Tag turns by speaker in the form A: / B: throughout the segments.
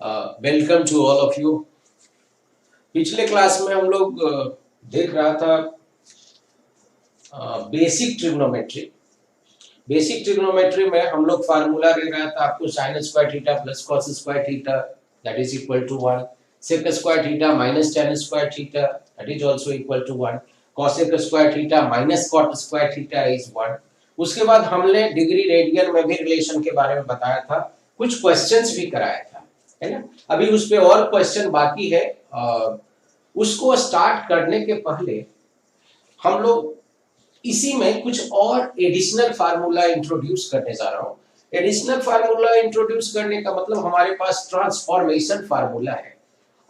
A: Welcome to all of you. पिछले class में हम लोग देख रहा था बेसिक ट्रिग्नोमेट्री। बेसिक ट्रिग्नोमेट्री में हम लोग फार्मूला दे रहा था आपको sin square theta plus cos square theta that is equal to 1, sec square theta minus tan square theta that is also equal to 1, cosec square theta minus cot square theta is 1। उसके बाद हमने degree radian में भी relation के बारे में बताया था, कुछ क्वेश्चंस भी कराया था, है ना। अभी उस पे और क्वेश्चन बाकी है। उसको स्टार्ट करने के पहले हम लोग इसी में कुछ और एडिशनल फार्मूला इंट्रोड्यूस करने जा रहा हूं। एडिशनल फार्मूला इंट्रोड्यूस करने का मतलब हमारे पास ट्रांसफॉर्मेशन फार्मूला है,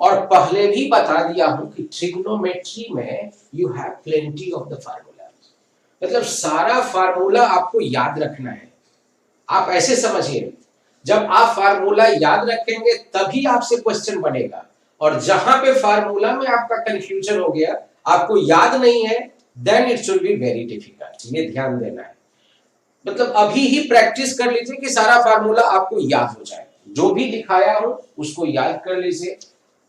A: और पहले भी बता दिया हूं कि ट्रिग्नोमेट्री में you have plenty of the formula, मतलब सारा फार्मूला आपको याद रखना है। आप ऐसे समझिए, जब आप फार्मूला याद रखेंगे तभी आपसे क्वेश्चन बनेगा, और जहां पे फार्मूला में आपका कंफ्यूजन हो गया, आपको याद नहीं है, then it should be very difficult. ये ध्यान देना है, मतलब अभी ही प्रैक्टिस कर लीजिए कि सारा फार्मूला आपको याद हो जाए। जो भी दिखाया हो उसको याद कर लीजिए,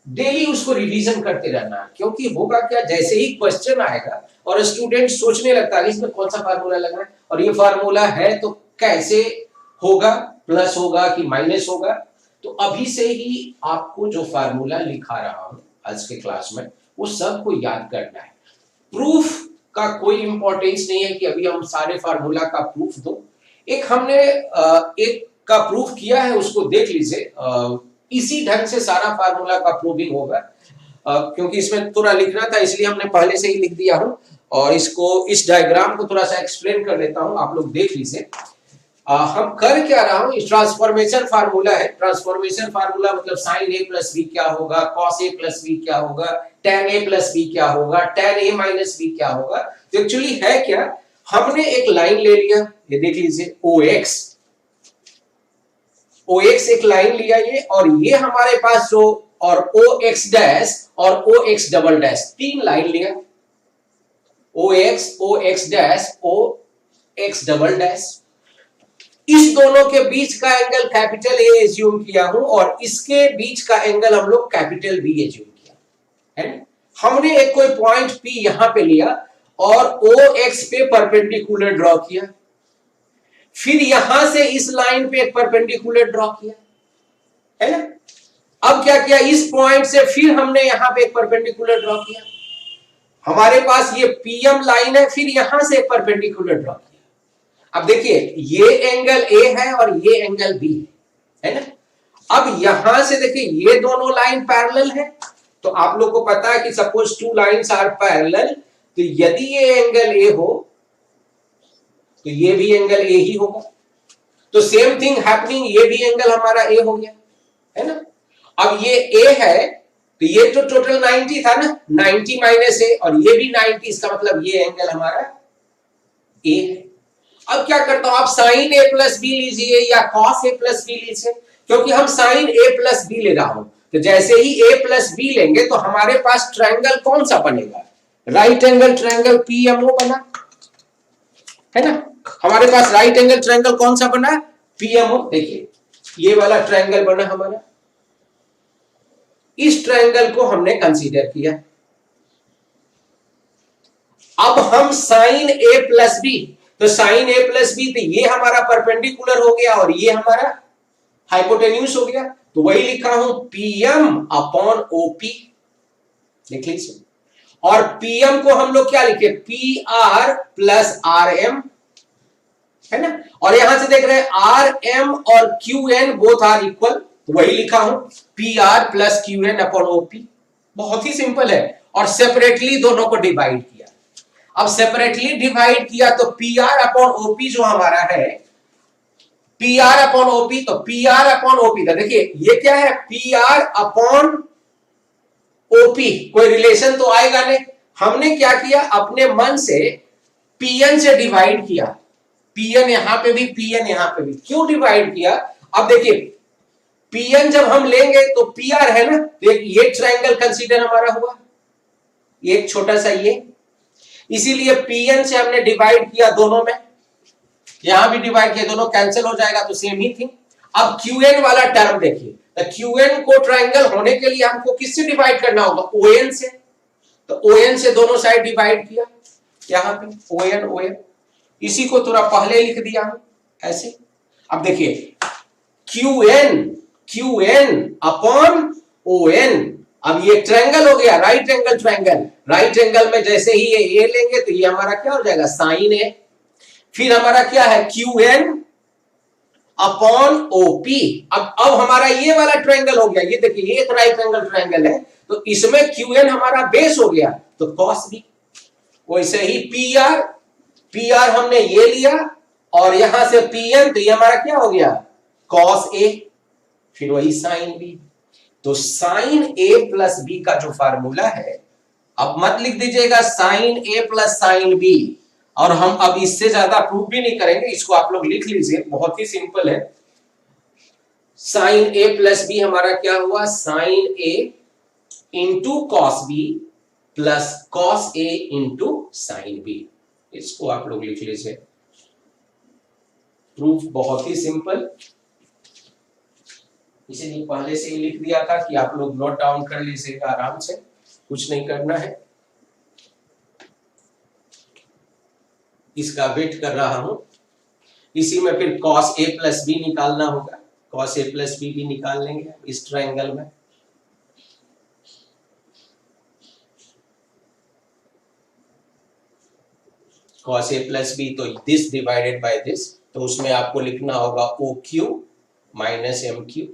A: डेली उसको रिवीजन करते रहना है, क्योंकि होगा क्या, जैसे ही क्वेश्चन आएगा और स्टूडेंट सोचने लगता है इसमें कौन सा फार्मूला लग रहा है, और ये फार्मूला है तो कैसे होगा, प्लस होगा कि माइनस होगा। तो अभी से ही आपको जो फार्मूला लिखा रहा हूं आज के क्लास में, वो सबको याद करना है। प्रूफ का कोई इंपॉर्टेंस नहीं है कि अभी हम सारे फार्मूला का प्रूफ दो। एक हमने एक का प्रूफ किया है, उसको देख लीजिए। इसी ढंग से सारा फार्मूला का प्रूविंग होगा, क्योंकि इसमें थोड़ा लिखना था इसलिए हमने पहले से ही लिख दिया हूं, और इसको इस डायग्राम को थोड़ा सा एक्सप्लेन कर लेता हूं, आप लोग देख लीजिए। हम कर क्या रहा हूं, ट्रांसफॉर्मेशन फार्मूला है। ट्रांसफॉर्मेशन फार्मूला मतलब sin a प्लस b क्या होगा, cos a प्लस b क्या होगा, tan a प्लस b क्या होगा, tan a माइनस b क्या होगा। तो एक्चुअली है क्या, हमने एक लाइन ले लिया, ये देख लीजिए OX एक लाइन लिया ये, और ये हमारे पास जो, और OX डैश और OX डबल डैश, तीन लाइन लिया, OX dash OX double dash. इस दोनों के बीच का एंगल कैपिटल ए एज्यूम किया हूं, और इसके बीच का एंगल हम लोग कैपिटल बी एज्यूम किया है। हमने एक कोई पॉइंट पी यहां पे लिया और ओ एक्स पे परपेंडिकुलर ड्रॉ किया, फिर यहां से इस लाइन पे एक परपेंडिकुलर ड्रॉ किया, है ना। अब क्या किया, इस पॉइंट से फिर हमने यहां पे एक परपेंडिकुलर ड्रॉ किया, हमारे पास ये पीएम लाइन है, फिर यहां से एक परपेंडिकुलर ड्रॉ किया। अब देखिए, ये एंगल ए है और ये एंगल बी है ना। अब यहां से देखिए, ये दोनों लाइन पैरेलल है, तो आप लोग को पता है कि suppose two lines are parallel, तो यदि ये एंगल ए हो तो ये भी एंगल ए ही होगा। तो सेम थिंग हैपनिंग, ये भी एंगल हमारा ए हो गया, है ना। अब ये ए है तो ये तो टोटल 90 था ना, 90 माइनस ए, और ये भी 90, इसका मतलब ये एंगल हमारा ए है। अब क्या करता हूं, आप साइन ए प्लस बी लीजिए या कॉस ए प्लस बी लीजिए, क्योंकि हम साइन ए प्लस बी ले रहा हूं, तो जैसे ही ए प्लस बी लेंगे तो हमारे पास ट्रायंगल कौन सा बनेगा, राइट एंगल ट्रायंगल पीएमओ बना, है ना। हमारे पास राइट एंगल ट्रायंगल कौन सा बना, पीएमओ। देखिए ये वाला ट्रायंगल बना हमारा, इस ट्रायंगल को हमने कंसीडर किया। अब हम साइन ए प्लस बी, तो साइन ए प्लस बी, तो ये हमारा परपेंडिकुलर हो गया और ये हमारा हाइपोटेन्यूज हो गया, तो वही लिखा हूं पीएम अपॉन ओपी, लिख लीजिए। और पीएम को हम लोग क्या लिखे, P R plus R M, है ना। और यहां से देख रहे हैं आर एम और Q N both are equal, तो वही लिखा हूं P R plus Q N upon OP. बहुत ही सिंपल है, और सेपरेटली दोनों को डिवाइड किया। अब सेपरेटली डिवाइड किया तो पी आर अपॉन ओपी जो हमारा है, पी आर अपॉन ओपी, तो पी आर अपॉन ओपी, तो देखिए ये क्या है, पी आर अपॉन ओपी, कोई रिलेशन तो आएगा नहीं। हमने क्या किया, अपने मन से पीएन से डिवाइड किया, पीएन यहां पे भी, पीएन यहां पे भी। क्यों डिवाइड किया, अब देखिए पीएन जब हम लेंगे तो पीआर है ना, तो ये ट्रायंगल कंसीडर हमारा हुआ, एक छोटा सा ये, इसीलिए पीएन से हमने डिवाइड किया दोनों में, यहां भी डिवाइड किया, दोनों कैंसिल हो जाएगा, तो सेम ही थिंग। अब क्यूएन वाला टर्म देखिए, तो QN को ट्रायंगल होने के लिए हमको किससे डिवाइड करना होगा? ON से। तो ON से दोनों साइड डिवाइड किया, यहाँ पे ON इसी को थोड़ा पहले लिख दिया हूं ऐसे। अब देखिए QN अपॉन ON। अब ये ट्रायंगल हो गया, right angle triangle. Right angle में जैसे ही ये A लेंगे तो ये हमारा क्या हो जाएगा? Sine A। फिर हमारा क्या है? QN upon OP। अब हमारा ये वाला ट्रायंगल हो गया, ये देखिए ये एक राइट एंगल ट्रायंगल है, तो इसमें QN हमारा बेस हो गया, तो cos B। वैसे ही PR हमने ये लिया और यहां से PN, तो ये हमारा क्या हो गया? cos A। फिर वही साइन B। तो साइन A प्लस B का जो फार्मूला है, अब मत लिख दीजिएगा sine A plus sine B, और हम अब इससे ज्यादा प्रूफ भी नहीं करेंगे, इसको आप लोग लिख लीजिए, बहुत ही सिंपल है। साइन A प्लस B हमारा क्या हुआ? Sine A into cos B plus cos A into sine B। इसको आप लोग लिख लीजिए, प्रूफ बहुत ही सिंपल, इसीलिए पहले से ही लिख दिया था कि आप लोग नोट डाउन कर लीजिएगा आराम से, कुछ नहीं करना है। इसका वेट कर रहा हूं, इसी में फिर cos A प्लस B निकालना होगा, cos A प्लस B भी निकाल लेंगे इस ट्रायंगल में। cos A प्लस B, तो दिस डिवाइडेड बाय दिस, तो उसमें आपको लिखना होगा OQ माइनस MQ,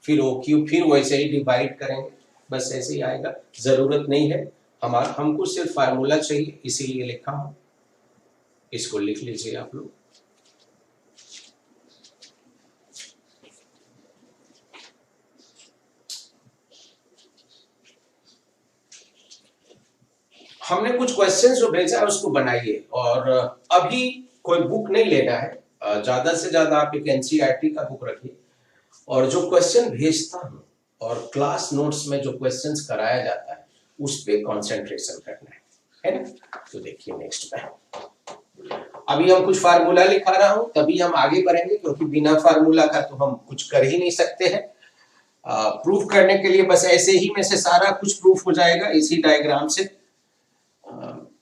A: फिर OQ, फिर वैसे ही डिवाइड करेंगे, बस ऐसे ही आएगा, जरूरत नहीं है हमको सिर्फ फार्मूला चाहिए, इसीलिए लिखा हूं, इसको लिख लीजिए आप लोग। हमने कुछ क्वेश्चंस जो भेजा है उसको बनाइए, और अभी कोई बुक नहीं लेना है, ज्यादा से ज्यादा आप एक NCERT का बुक रखिए, और जो क्वेश्चन भेजता हूं और क्लास नोट्स में जो क्वेश्चंस कराया जाता है उस पे कंसंट्रेशन करना है ना। तो देखिए नेक्स्ट में अभी हम कुछ फार्मूला लिखा रहा हूं, तभी हम आगे बढ़ेंगे, क्योंकि बिना फार्मूला का तो हम कुछ कर ही नहीं सकते हैं। प्रूफ करने के लिए बस ऐसे ही में से सारा कुछ प्रूफ हो जाएगा इसी डायग्राम से।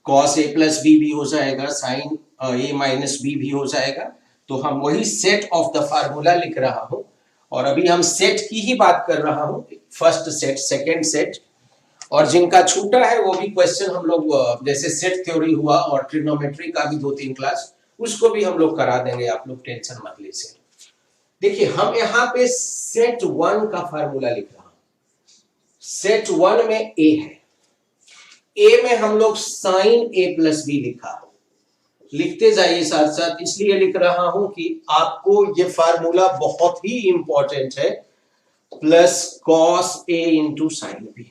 A: cos A प्लस B भी हो जाएगा, साइन A माइनस B भी हो जाएगा, तो हम वही सेट ऑफ द फार्मूला लिख रहा हूं, और अभी हम सेट की ही बात कर रहा हूं, फर्स्ट सेट, सेकेंड सेट, और जिनका छूटा है वो भी क्वेश्चन हम लोग जैसे सेट थ्योरी हुआ और ट्रिग्नोमेट्री का भी 2-3 क्लास, उसको भी हम लोग करा देंगे, आप लोग टेंशन मत लीजिए। देखिए हम यहाँ पे सेट 1 का फार्मूला लिख रहा हूं, सेट 1 में A है, A में हम लोग साइन A प्लस B लिखा, लिखते जाइए साथ साथ, इसलिए लिख रहा हूं कि आपको ये फार्मूला बहुत ही इंपॉर्टेंट है, plus cos A into sine B,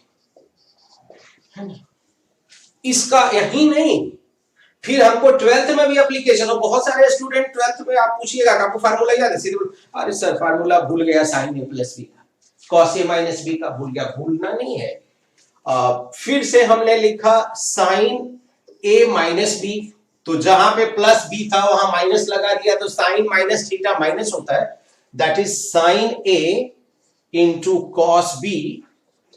A: इसका यही नहीं, फिर हमको 12th में भी एप्लीकेशन, और बहुत सारे स्टूडेंट 12th में आप पूछिएगा आपको फार्मूला याद है, अरे सर फार्मूला भूल गया साइन A प्लस B का, कॉस A माइनस B का भूल गया, भूलना नहीं है। फिर से हमने लिखा साइन A माइनस B, तो जहां पे प्लस B था वहां माइनस लगा दिया, तो साइन माइनस थीटा माइनस होता है, that is sine A into cos B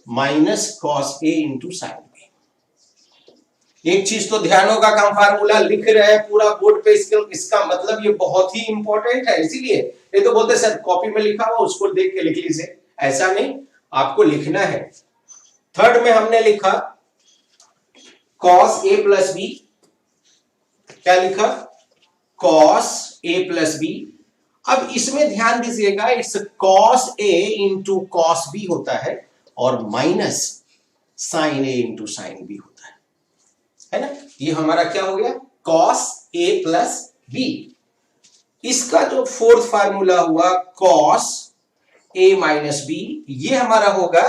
A: minus cos A into sine B। एक चीज तो ध्यान होगा कि हम फार्मूला लिख रहे हैं पूरा बोर्ड पे, इसका मतलब ये बहुत ही इंपॉर्टेंट है, इसीलिए ये तो बोलते सर कॉपी में लिखा हुआ उसको देख के लिख लीजिए, ऐसा नहीं, आपको लिखना है। थर्ड में हमने लिखा cos A प्लस B, क्या लिखा? cos A plus B। अब इसमें ध्यान दीजिएगा, it's cos A into cos B होता है, और minus sin A into sin B होता है ना। ये हमारा क्या हो गया? cos A plus B। इसका जो फोर्थ फार्मूला हुआ cos A माइनस B, ये हमारा होगा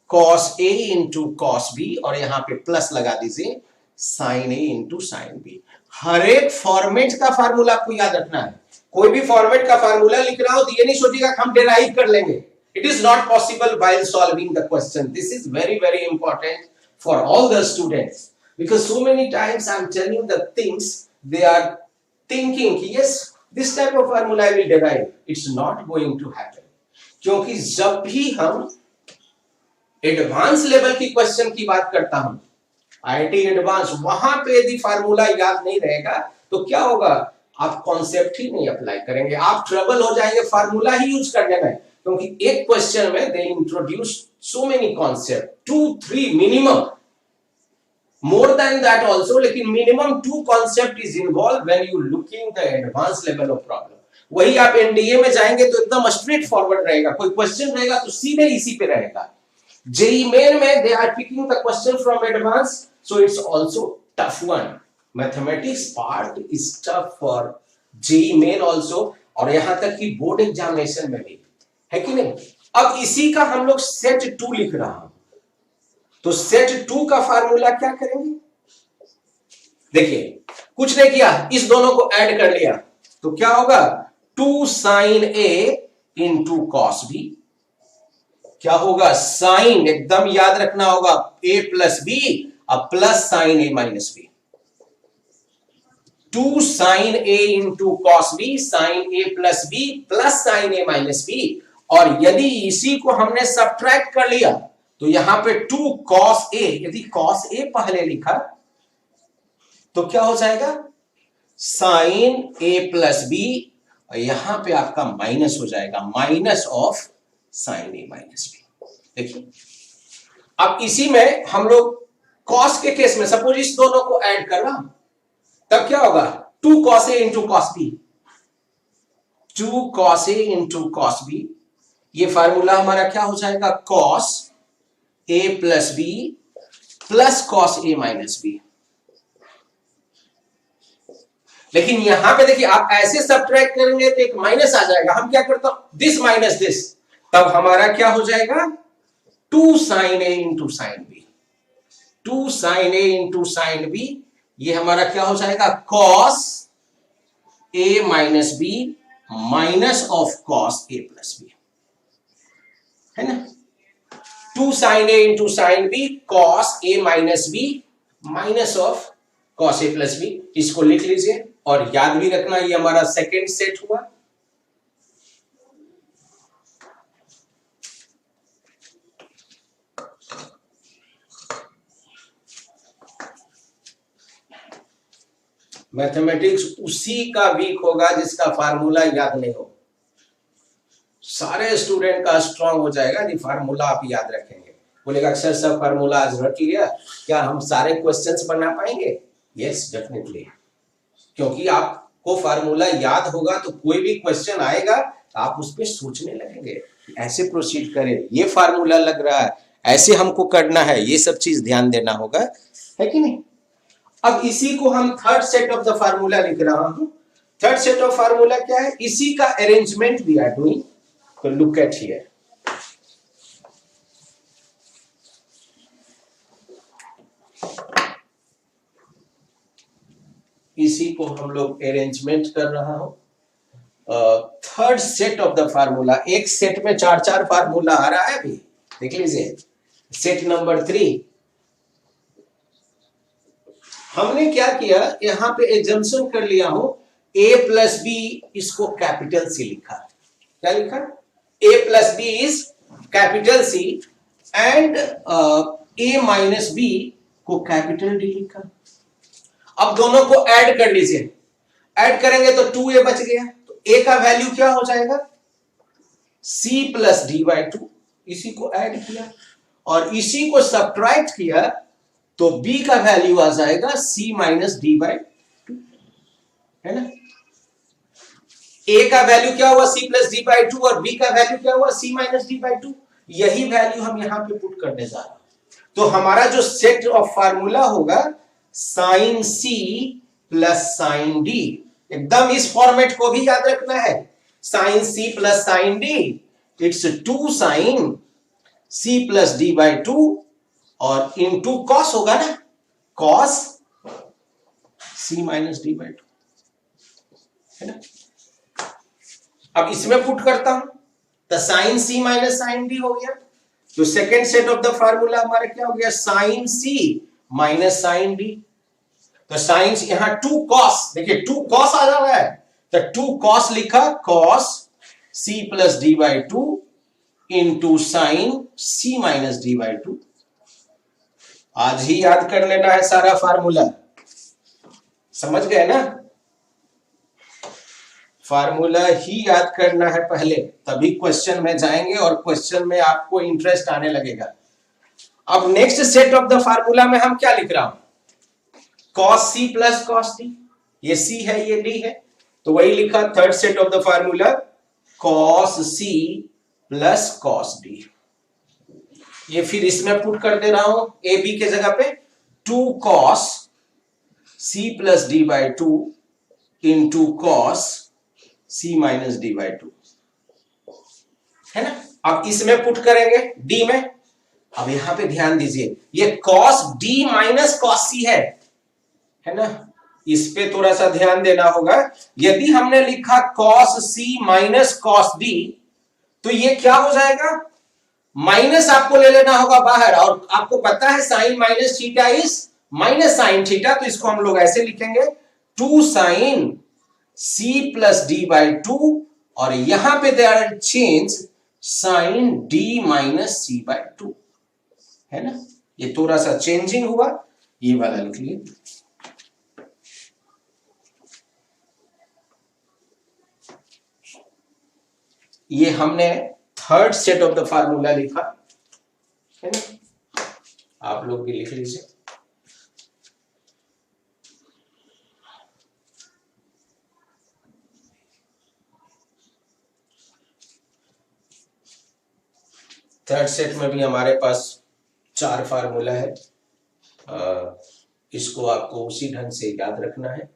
A: cos A into cos B, और यहां पे प्लस लगा दीजिए sin A into sin B। हर एक फॉर्मेट का फार्मूला आपको याद रखना है, कोई भी फॉर्मेट का फार्मूला लिख रहा हो तो ये नहीं सोचिएगा कि हम डिराइव कर लेंगे, it is not possible while solving the question. This is very very important for all the students, because so many times I'm telling the things, they are thinking yes this type of formula I will derive, it's not going to happen। क्योंकि जब भी हम advance level की question की बात करता हूं, IIT advance, वहां पे यदि फार्मूला याद नहीं रहेगा तो क्या होगा, आप कॉन्सेप्ट ही नहीं अप्लाई करेंगे, आप ट्रबल हो जाएंगे फार्मूला ही यूज करने में, क्योंकि एक क्वेश्चन में they introduce so many concept, 2-3 minimum, more than that also, लेकिन minimum 2 concept is involved when you looking the advanced level of problem. वही आप एनडीए में जाएंगे तो एकदम स्ट्रेट फॉरवर्ड रहेगा, कोई क्वेश्चन रहेगा तो सीधे इसी पे रहेगा। जेई मेन में they are picking the question from advanced, so it's also tough one. Mathematics part is tough for JEE Main also, और यहां तक कि बोर्ड एग्जामिनेशन में भी, है कि नहीं। अब इसी का हम लोग सेट 2 लिख रहा हूं, तो सेट 2 का फार्मूला क्या करेंगे, देखिए कुछ नहीं किया, इस दोनों को ऐड कर लिया तो क्या होगा, 2 sin a into cos B, क्या होगा, साइन, एकदम याद रखना होगा, a प्लस बी अब plus sine a minus B, 2 sin a into cos B, sine a plus B plus sine a minus B, और यदि इसी को हमने सब्ट्रैक्ट कर लिया तो यहां पे 2 cos a, यदि cos a पहले लिखा तो क्या हो जाएगा, साइन a प्लस बी, और यहां पे आपका माइनस हो जाएगा, minus of sine a minus B. देखिए अब इसी में हम लोग cos के केस में सपोज इस दोनों को ऐड कर रहा हूं, तब क्या होगा, 2 cos a into cos b, 2 cos a into cos b, ये फार्मूला हमारा क्या हो जाएगा, cos a plus B plus cos a minus B. लेकिन यहां पे देखिए आप ऐसे सब्ट्रैक्ट करेंगे तो एक माइनस आ जाएगा, हम क्या करता हूं, दिस माइनस दिस, तब हमारा क्या हो जाएगा, 2 sin a into sine B, 2 sin a into sine B, ये हमारा क्या हो जाएगा, cos a minus B minus of cos a plus B, है ना, 2 sin a into sine B cos a minus B minus of cos a plus B, इसको लिख लीजिए और याद भी रखना ये हमारा सेकेंड सेट हुआ। मैथमेटिक्स उसी का वीक होगा जिसका फार्मूला याद नहीं हो, सारे स्टूडेंट का स्ट्रांग हो जाएगा जी फार्मूला आप याद रखेंगे, बोलेगा अक्सर सब फार्मूला आज रट लिया, क्या हम सारे क्वेश्चंस बना पाएंगे, यस डेफिनेटली, क्योंकि आपको फार्मूला याद होगा तो कोई भी क्वेश्चन आएगा आप उस पर सोचने लगेंगे, ऐसे प्रोसीड करें, ये फार्मूला लग रहा है, ऐसे हमको करना है, ये सब चीज ध्यान देना होगा, है कि नहीं। अब इसी को हम third set of the formula लिख रहा हूं, थर्ड सेट ऑफ फार्मूला क्या है, इसी का अरेंजमेंट वी आर डूइंग, तो लुक एट हियर, इसी को हम लोग अरेंजमेंट कर रहा हूं, third set of the formula, एक सेट में 4-4 फार्मूला आ रहा है, अभी देख लीजिए, सेट नंबर 3 हमने क्या किया, यहां पे एजम्पशन कर लिया हूं, a प्लस बी, इसको कैपिटल सी लिखा, क्या लिखा, a plus B is capital C and a minus B को कैपिटल डी लिखा। अब दोनों को ऐड कर लीजिए, ऐड करेंगे तो 2a बच गया, तो a का वैल्यू क्या हो जाएगा, c प्लस डी बाई 2, इसी को ऐड किया और इसी को सब्ट्रैक्ट किया तो b का वैल्यू आ जाएगा c माइनस डी बाई 2, है ना, a का वैल्यू क्या हुआ c प्लस डी बाई 2 और b का वैल्यू क्या हुआ c माइनस डी बाई 2, यही वैल्यू हम यहां पे पुट करने जा रहे हैं, तो हमारा जो सेट ऑफ फार्मूला होगा sine c plus sine d, एकदम इस फॉर्मेट को भी याद रखना है, sine c plus sine d, it's 2 sine c plus d by 2 और इनटू कॉस होगा ना, cos c minus D by 2, है ना। अब इसमें पुट करता हूं तो sine c minus sine d हो गया, तो second set of the formula हमारा क्या हो गया, sign c minus sine d, तो साइन यहां 2 कॉस, देखिए 2 कॉस आ जा रहा है, तो 2 कॉस लिखा, cos c plus D by 2 into sine c minus D by to. आज ही याद कर लेना है सारा फार्मूला, समझ गए ना? फार्मूला ही याद करना है पहले, तभी क्वेश्चन में जाएंगे और क्वेश्चन में आपको इंटरेस्ट आने लगेगा। अब next set of the formula में हम क्या लिख रहा हूं? cos c plus cos d, ये c है ये d है, तो वही लिखा third set of the formula cos c plus cos d। ये फिर इसमें पुट कर दे रहा हूं a b के जगह पे 2 cos c plus d by two into cos c minus D by two, है ना? अब इसमें पुट करेंगे d में। अब यहां पे ध्यान दीजिए, ये cos d minus cos c है ना? इस पे थोड़ा सा ध्यान देना होगा। यदि हमने लिखा cos c minus cos d, तो ये क्या हो जाएगा? माइनस आपको ले लेना होगा बाहर, और आपको पता है sine minus theta is minus sine theta, तो इसको हम लोग ऐसे लिखेंगे 2 sine c plus D by two, और यहां पे they are change sine d minus c by two, है ना? ये थोड़ा सा चेंजिंग हुआ, ये वाला लिख लिए। ये हमने third set of the formula लिखा, है ना? आप लोग भी लिख लीजिए। थर्ड सेट में भी हमारे पास 4 फार्मूला है, इसको आपको उसी ढंग से याद रखना है।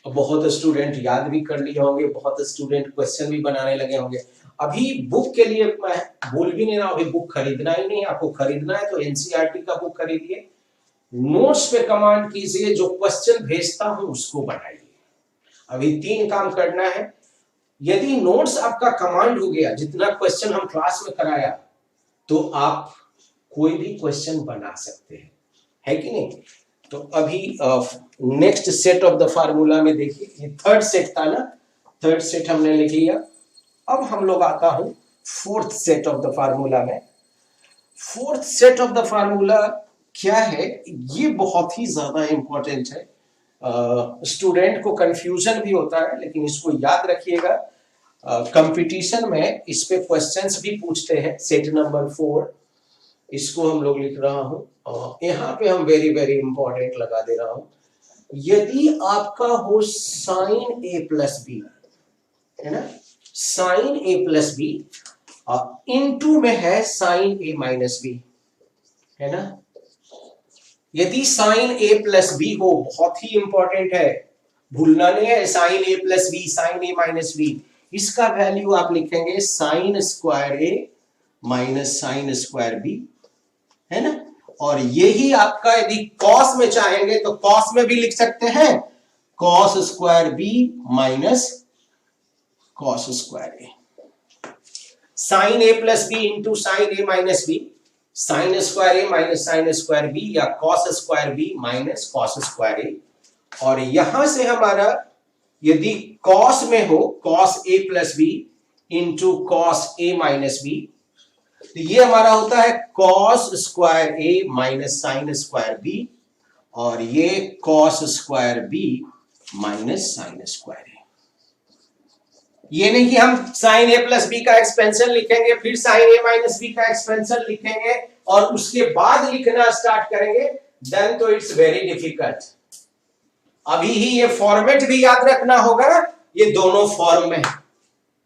A: बहुत स्टूडेंट याद भी कर लिए होंगे, बहुत स्टूडेंट क्वेश्चन भी बनाने लगे होंगे। अभी बुक के लिए मैं बोल भी नहीं रहा, अभी बुक खरीदना ही नहीं। आपको खरीदना है तो एनसीईआरटी का बुक खरीदिए, नोट्स पे कमांड कीजिए, जो क्वेश्चन भेजता हूं उसको बनाइए। अभी 3 काम करना है। यदि नोट्स आपका कमांड हो गया, जितना क्वेश्चन हम क्लास में कराया, तो आप कोई भी क्वेश्चन बना सकते हैं, है कि नहीं? तो अभी next set of the formula में देखिए, ये थर्ड सेट था ना, थर्ड सेट हमने लिख लिया। अब हम लोग आता हूं fourth set of the formula में। Fourth set of the formula क्या है? ये बहुत ही ज्यादा इंपॉर्टेंट है, स्टूडेंट को कंफ्यूजन भी होता है, लेकिन इसको याद रखिएगा। कंपटीशन में इस पे क्वेश्चंस भी पूछते हैं। सेट नंबर 4, इसको हम लोग लिख रहा हूं, यहां पे हम वेरी वेरी इंपॉर्टेंट लगा दे रहा हूं। यदि आपका हो साइन ए प्लस बी, है ना, sign A plus B, into में है साइन ए माइनस बी, है ना? यदि साइन ए प्लस बी हो, बहुत ही इंपॉर्टेंट है, भूलना नहीं है। Sign A plus B, sign A minus B, इसका वैल्यू आप लिखेंगे sign square A minus sine square B, है ना? और यही आपका यदि कॉस में चाहेंगे तो कॉस में भी लिख सकते हैं, cos square B minus cos square A. Sine A plus B into sine A minus B, sine square A minus sine square B, या cos square B minus cos square A. और यहां से हमारा यदि कॉस में हो cos A plus B into cos A minus B, तो ये हमारा होता है cos square A minus sine square B, और ये cos square B minus sine square ए। ये नहीं कि हम साइन ए प्लस बी का एक्सपेंशन लिखेंगे, फिर साइन ए माइनस बी का एक्सपेंशन लिखेंगे और उसके बाद लिखना स्टार्ट करेंगे, देन तो इट्स वेरी डिफिकल्ट। अभी ही ये फॉर्मेट भी याद रखना होगा, ये दोनों फॉर्म में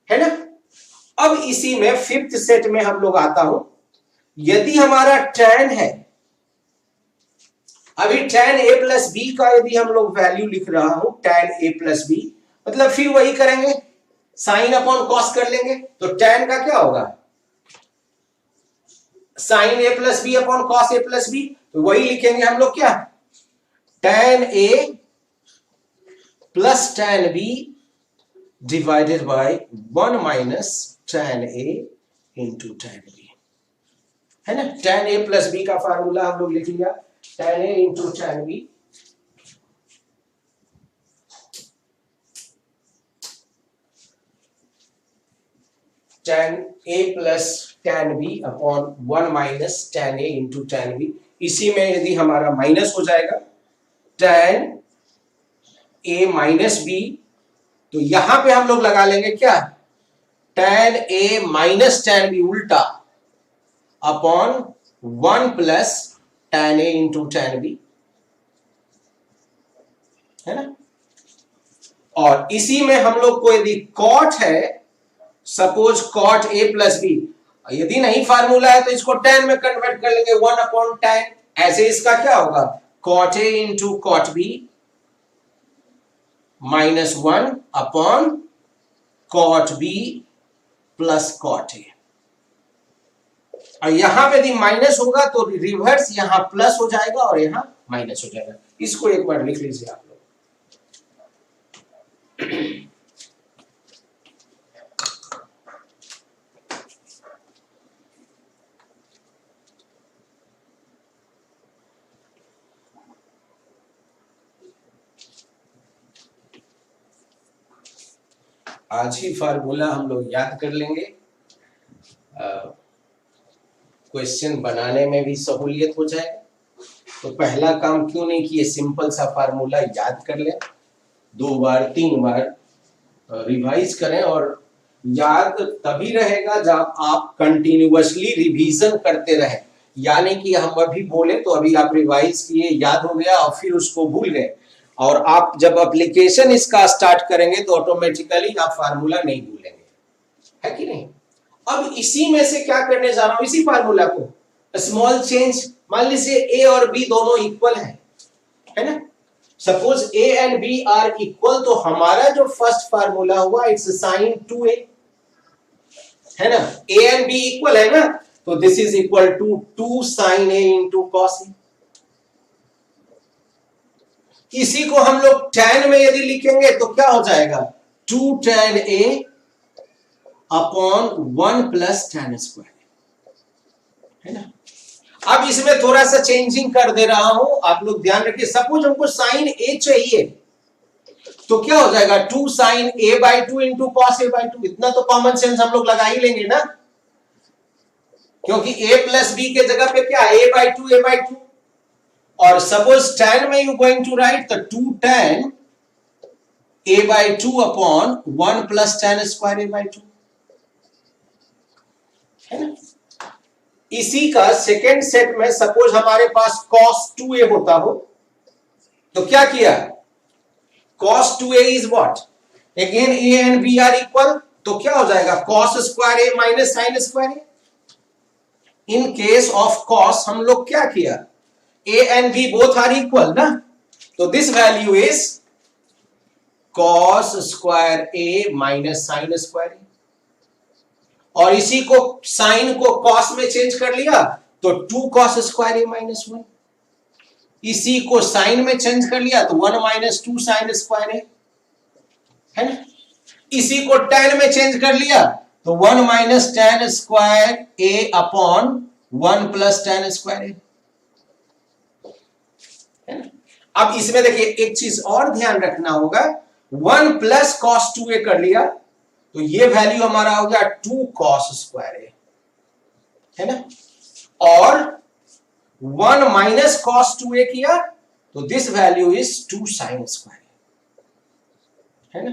A: है ना? अब इसी में फिफ्थ सेट में हम लोग आता हूं। यदि हमारा tan है, अभी tan a प्लस बी का यदि हम लोग वैल्यू लिख रहा हूं, tan a प्लस बी, मतलब फिर वही करेंगे, साइन अपॉन कॉस कर लेंगे, तो tan का क्या होगा? Sine a plus B upon cos a plus B, तो वही लिखेंगे हम लोग, क्या? tan a plus tan b divided by 1 minus tan a into tan b, है ना? tan a प्लस b का फार्मूला हम लोग लिख लिया, tan a into tan b। tan a plus tan b upon 1 minus tan a into tan b। इसी में यदि हमारा माइनस हो जाएगा tan a माइनस b, तो यहां पे हम लोग लगा लेंगे क्या, tan a minus tan b उल्टा upon 1 plus tan a into tan b, है ना। और इसी में हम लोग को यदि cot है, suppose cot a plus b, यदि नहीं फार्मूला है तो इसको tan में कन्वर्ट कर लेंगे 1 अपॉन tan। ऐसे इसका क्या होगा, cot a into cot b minus 1 upon cot b plus cot a। और यहां पे यदि माइनस होगा तो रिवर्स यहां प्लस हो जाएगा और यहां माइनस हो जाएगा। इसको एक बार लिख लीजिए आप लोग। आज ही फार्मूला हम लोग याद कर लेंगे, क्वेश्चन बनाने में भी सहूलियत हो जाएगा। तो पहला काम क्यों नहीं किए, सिंपल सा फार्मूला याद कर लें, 2 बार 3 बार रिवाइज करें। और याद तभी रहेगा जब आप कंटिन्यूअसली रिवीजन करते रहें, यानी कि हम अभी बोले तो अभी आप रिवाइज किए, याद हो गया और फिर उसको भूल गए, और आप जब एप्लीकेशन इसका स्टार्ट करेंगे तो ऑटोमेटिकली आप फार्मूला नहीं भूलेंगे, है कि नहीं। अब इसी में से क्या करने जा रहा हूं, इसी फार्मूला को स्मॉल चेंज, मान लीजिए ए और बी दोनों इक्वल है ना। Suppose a and b are equal, तो हमारा जो फर्स्ट फार्मूला हुआ इट्स साइन 2a, है ना। a एंड b इक्वल है ना, तो this is equal to 2 sine a into cos a। इसी को हम लोग tan में यदि लिखेंगे तो क्या हो जाएगा, 2 tan a upon 1 plus tan square, है ना। अब इसमें थोड़ा सा चेंजिंग कर दे रहा हूं, आप लोग ध्यान रखिए। सपोज हमको साइन a चाहिए, तो क्या हो जाएगा, 2 sine a by 2 into cos a by 2। इतना तो कॉमन सेंस हम लोग लगा ही लेंगे ना, क्योंकि a प्लस b के जगह पे क्या, a बाई 2 a बाई 2। और सपोज tan में you going to write the 2 tan a by 2 upon 1 plus tan square a by 2, है ना। इसी का सेकेंड सेट में सपोज हमारे पास cos 2a होता हो, तो क्या किया, cos 2a is what, again a and b are equal, तो क्या हो जाएगा, cos square a minus sine square a। In case of cos हम लोग क्या किया, a and b both are equal ना, तो this value is cos square a minus sine square a। और इसी को साइन को cos में चेंज कर लिया तो 2 cos स्क्वायर a माइनस 1। इसी को साइन में चेंज कर लिया तो 1 माइनस 2 साइन स्क्वायर a, है ना। इसी को tan में चेंज कर लिया तो 1 minus tan square a upon 1 plus tan square a, है ना। अब इसमें देखिए एक चीज और ध्यान रखना होगा, 1 प्लस cos 2a कर लिया तो ये वैल्यू हमारा हो गया 2 cos स्क्वायर a, है ना। और 1 माइनस cos 2a किया तो this value is 2 sin square, है ना।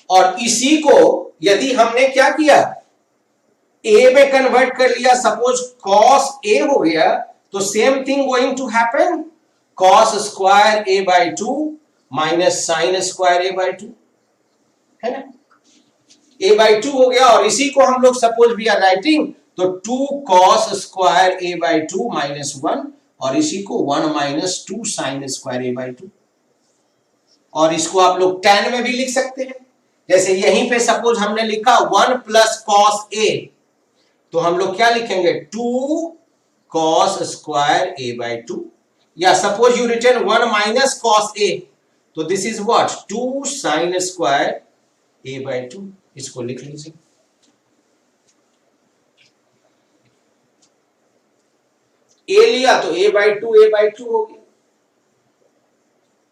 A: और इसी को यदि हमने क्या किया, a में कन्वर्ट कर लिया, सपोज cos a हो गया, तो same thing going to happen, cos square a by 2 minus sine square a by 2, है ना। a बाई 2 हो गया, और इसी को हम लोग सपोज वी आर राइटिंग तो 2 cos square a by 2 minus 1, और इसी को 1 minus 2 sign square a by 2। और इसको आप लोग tan में भी लिख सकते हैं, जैसे यहीं पे सपोज हमने लिखा 1 प्लस cos a, तो हम लोग क्या लिखेंगे, 2 cos स्क्वायर a बाई 2, या suppose you return 1 minus cos a, तो this is what, 2 sign square a by 2। इसको लिख लीजिए। a लिया तो a बाई 2 हो गया,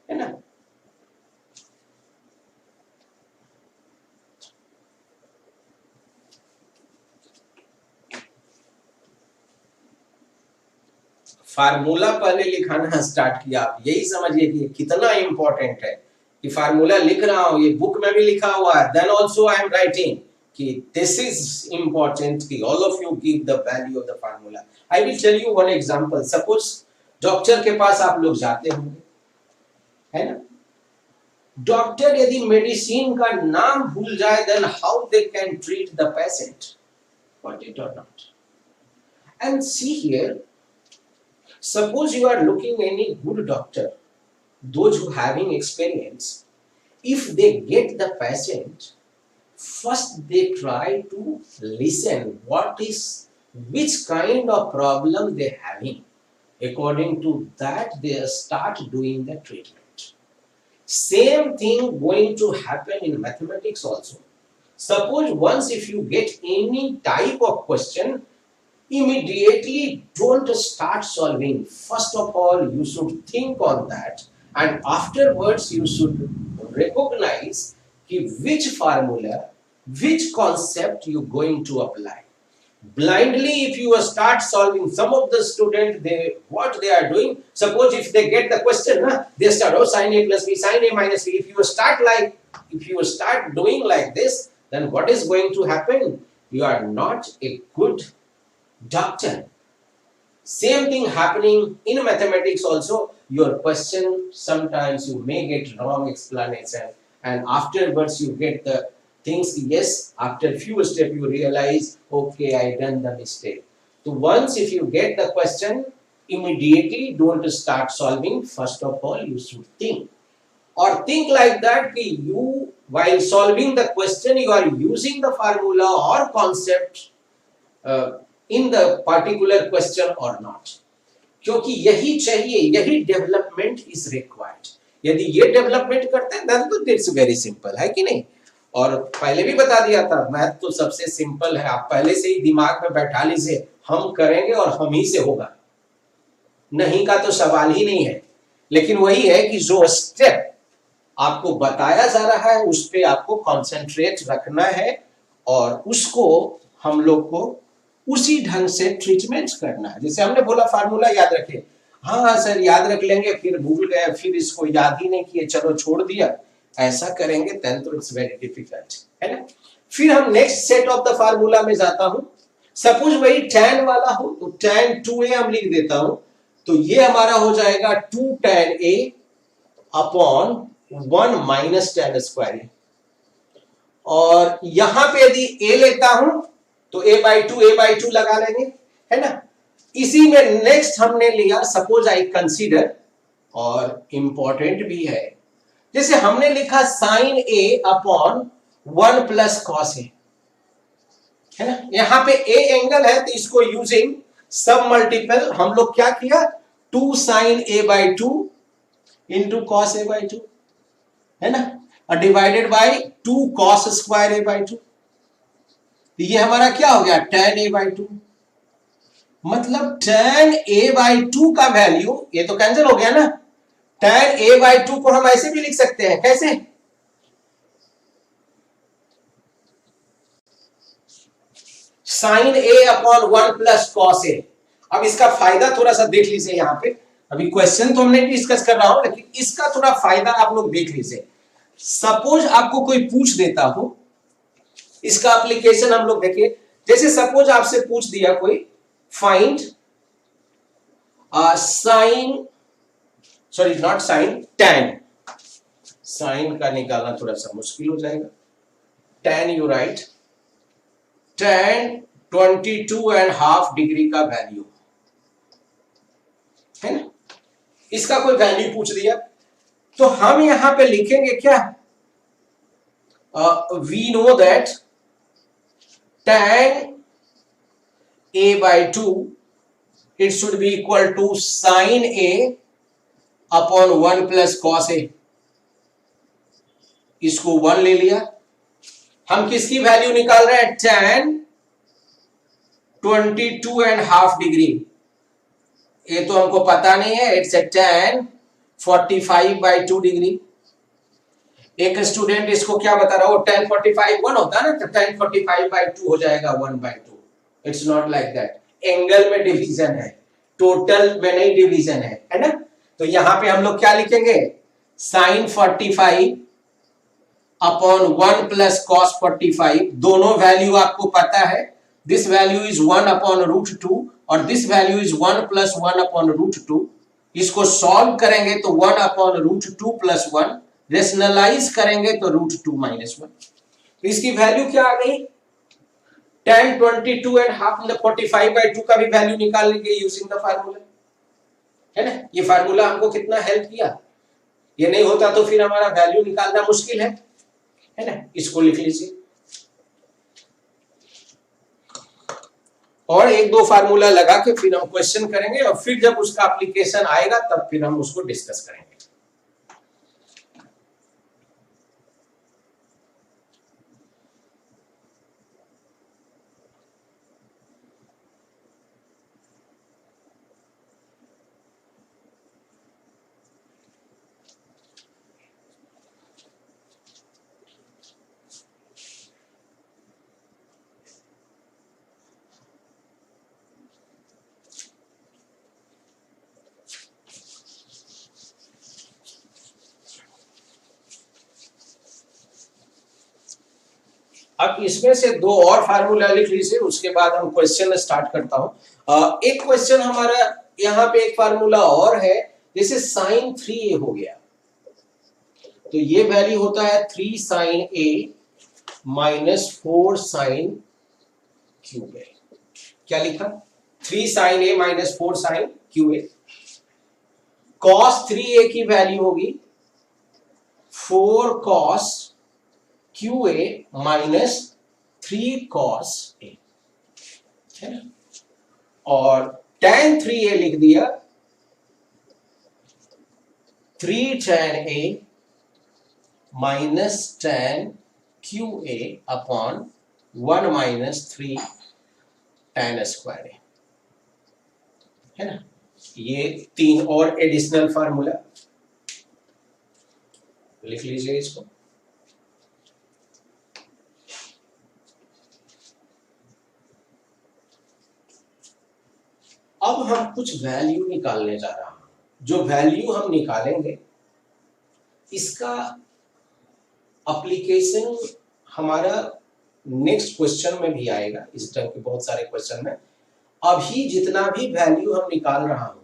A: है ना। फार्मूला पहले लिखाना स्टार्ट किया, आप यही समझिए कि कितना इंपॉर्टेंट है कि फार्मूला लिख रहा हूं, ये बुक में भी लिखा हुआ है, then also I am writing कि दिस इज इंपॉर्टेंट कि all of you give the value of the formula. I will tell you one example. Suppose doctor के पास आप लोग जाते होंगे, है ना? डॉक्टर यदि मेडिसिन का नाम भूल जाए, then how they can treat the patient, what it और not. And see here, suppose you are looking any good doctor, those who having experience, if they get the patient, first they try to listen what is, which kind of problem they having. According to that, they start doing the treatment. Same thing going to happen in mathematics also. Suppose once if you get any type of question, immediately don't start solving. First of all, you should think on that, and afterwards you should recognize which formula, which concept you going to apply. Blindly if you start solving, some of the students, what they are doing, suppose if they get the question, they start, oh, sin a plus b, sin a minus b. If you start doing like this, then what is going to happen? You are not a good doctor. Same thing happening in mathematics also. Your question, sometimes you may get wrong explanation, and afterwards you get the things, yes, after few steps you realize, okay, I done the mistake. So once if you get the question, immediately don't start solving. First of all, you should think, or think like that कि you, while solving the question, you are using the formula or concept in the particular question or not. क्योंकि यही चाहिए, यही development is required. यदि ये development करते हैं then तो इट्स वेरी सिंपल, है कि नहीं? और पहले भी बता दिया था, मैथ तो सबसे सिंपल है। आप पहले से ही दिमाग में बैठा लीजिए, हम करेंगे और हम ही से होगा, नहीं का तो सवाल ही नहीं है। लेकिन वही है कि जो स्टेप आपको बताया जा रहा है उस पर आपको कॉन्सेंट्रेट रखना है, और उसको हम लोग को उसी ढंग से ट्रीटमेंट करना है। जैसे हमने बोला फार्मूला याद रखे, हाँ सर याद रख लेंगे, फिर भूल गए, फिर इसको याद ही नहीं किए, चलो छोड़ दिया, ऐसा करेंगे देन तो इट्स वेरी डिफिकल्ट, है ना? फिर हम next set of the formula में जाता हूं। सपोज वही tan वाला हो तो tan 2a हम लिख देता हूं, तो ये हमारा हो जाएगा 2 tan a upon 1 minus tan square a। और यहां पे यदि a लेता हूं तो a/2 लगा लेंगे, है ना? इसी में नेक्स्ट हमने लिया, सपोज आई कंसीडर, और इंपॉर्टेंट भी है, जैसे हमने लिखा sin a upon 1 plus cos a, है ना? यहां पे a एंगल है तो इसको यूजिंग सब मल्टीपल हम लोग क्या किया, 2 sin a/2 into cos a/2, है ना? और divided by 2 cos square a/2। ये हमारा क्या हो गया, tan a/2। मतलब tan a/2 का वैल्यू, ये तो कैंसिल हो गया ना, tan a/2 को हम ऐसे भी लिख सकते हैं, कैसे? sin a upon 1 plus cos a। अब इसका फायदा थोड़ा सा देख लीजिए यहां पे, अभी क्वेश्चन तो हमने डिस्कस कर रहा हूं, लेकिन इसका थोड़ा फायदा आप लोग देख लीजिए। सपोज आपको कोई पूछ देता हो, इसका एप्लीकेशन हम लोग देखिए। जैसे सपोज आपसे पूछ दिया कोई, find sine, sorry not sine, tan। Sine का निकालना थोड़ा सा मुश्किल हो जाएगा। tan you write, tan 22.5 degree का वैल्यू, है ना? इसका कोई वैल्यू पूछ दिया तो हम यहां पे लिखेंगे क्या, we know that tan a/2 it should be equal to sin a upon 1 plus cos a। इसको 1 ले लिया, हम किसकी वैल्यू निकाल रहे हैं, tan 22.5 डिग्री। ये तो हमको पता नहीं है, इट्स ए tan 45/2 डिग्री। एक स्टूडेंट इसको क्या बता रहा हो, tan 45 1 होता है ना, तो tan 45/2 हो जाएगा 1/2। It's not like that, angle में डिवीजन है। टोटल में नहीं डिवीजन है ना। तो यहां पे हम लोग क्या लिखेंगे, साइन 45 अपॉन 1 प्लस कॉस 45, दोनों वैल्यू आपको पता है, दिस वैल्यू इज 1 अपॉन √2 और this value is 1 plus 1 upon √2। इसको सॉल्व करेंगे तो 1 अपॉन √2 प्लस 1, रेशनलाइज करेंगे तो √2 माइनस 1। तो इसकी वैल्यू क्या आ गई, 10, 22 एंड हाफ, मतलब 45/2 का भी वैल्यू निकाल लेंगे यूजिंग द फार्मूला, है ना। ये फार्मूला हमको कितना हेल्प किया, ये नहीं होता तो फिर हमारा वैल्यू निकालना मुश्किल है ना। इसको लिख लीजिए और एक दो फार्मूला लगा के फिर हम क्वेश्चन करेंगे और फिर जब उसका एप्लीकेशन आएगा तब फिर हम उसको डिस्कस करेंगे। अब इसमें से दो और फार्मूला लिख लीजिए, उसके बाद हम क्वेश्चन स्टार्ट करता हूं। एक क्वेश्चन हमारा यहाँ पे एक फार्मूला और है, जैसे साइन 3a हो गया तो ये वैल्यू होता है 3 sine a minus 4 sine cube A. क्या लिखा, 3 sine a minus 4 sine cube A. Cos 3a की वैल्यू होगी 4 cos cube A minus 3 cos A, है ना। और tan 3a लिख दिया 3 tan a minus tan cube A upon 1 minus 3 tan square A, है ना। ये तीन और एडिशनल फार्मूला लिख लीजिए इसको। अब हम कुछ वैल्यू निकालने जा रहा हूं, जो वैल्यू हम निकालेंगे इसका एप्लीकेशन हमारा नेक्स्ट क्वेश्चन में भी आएगा। इस तरह के बहुत सारे क्वेश्चन में अभी जितना भी वैल्यू हम निकाल रहा हूं,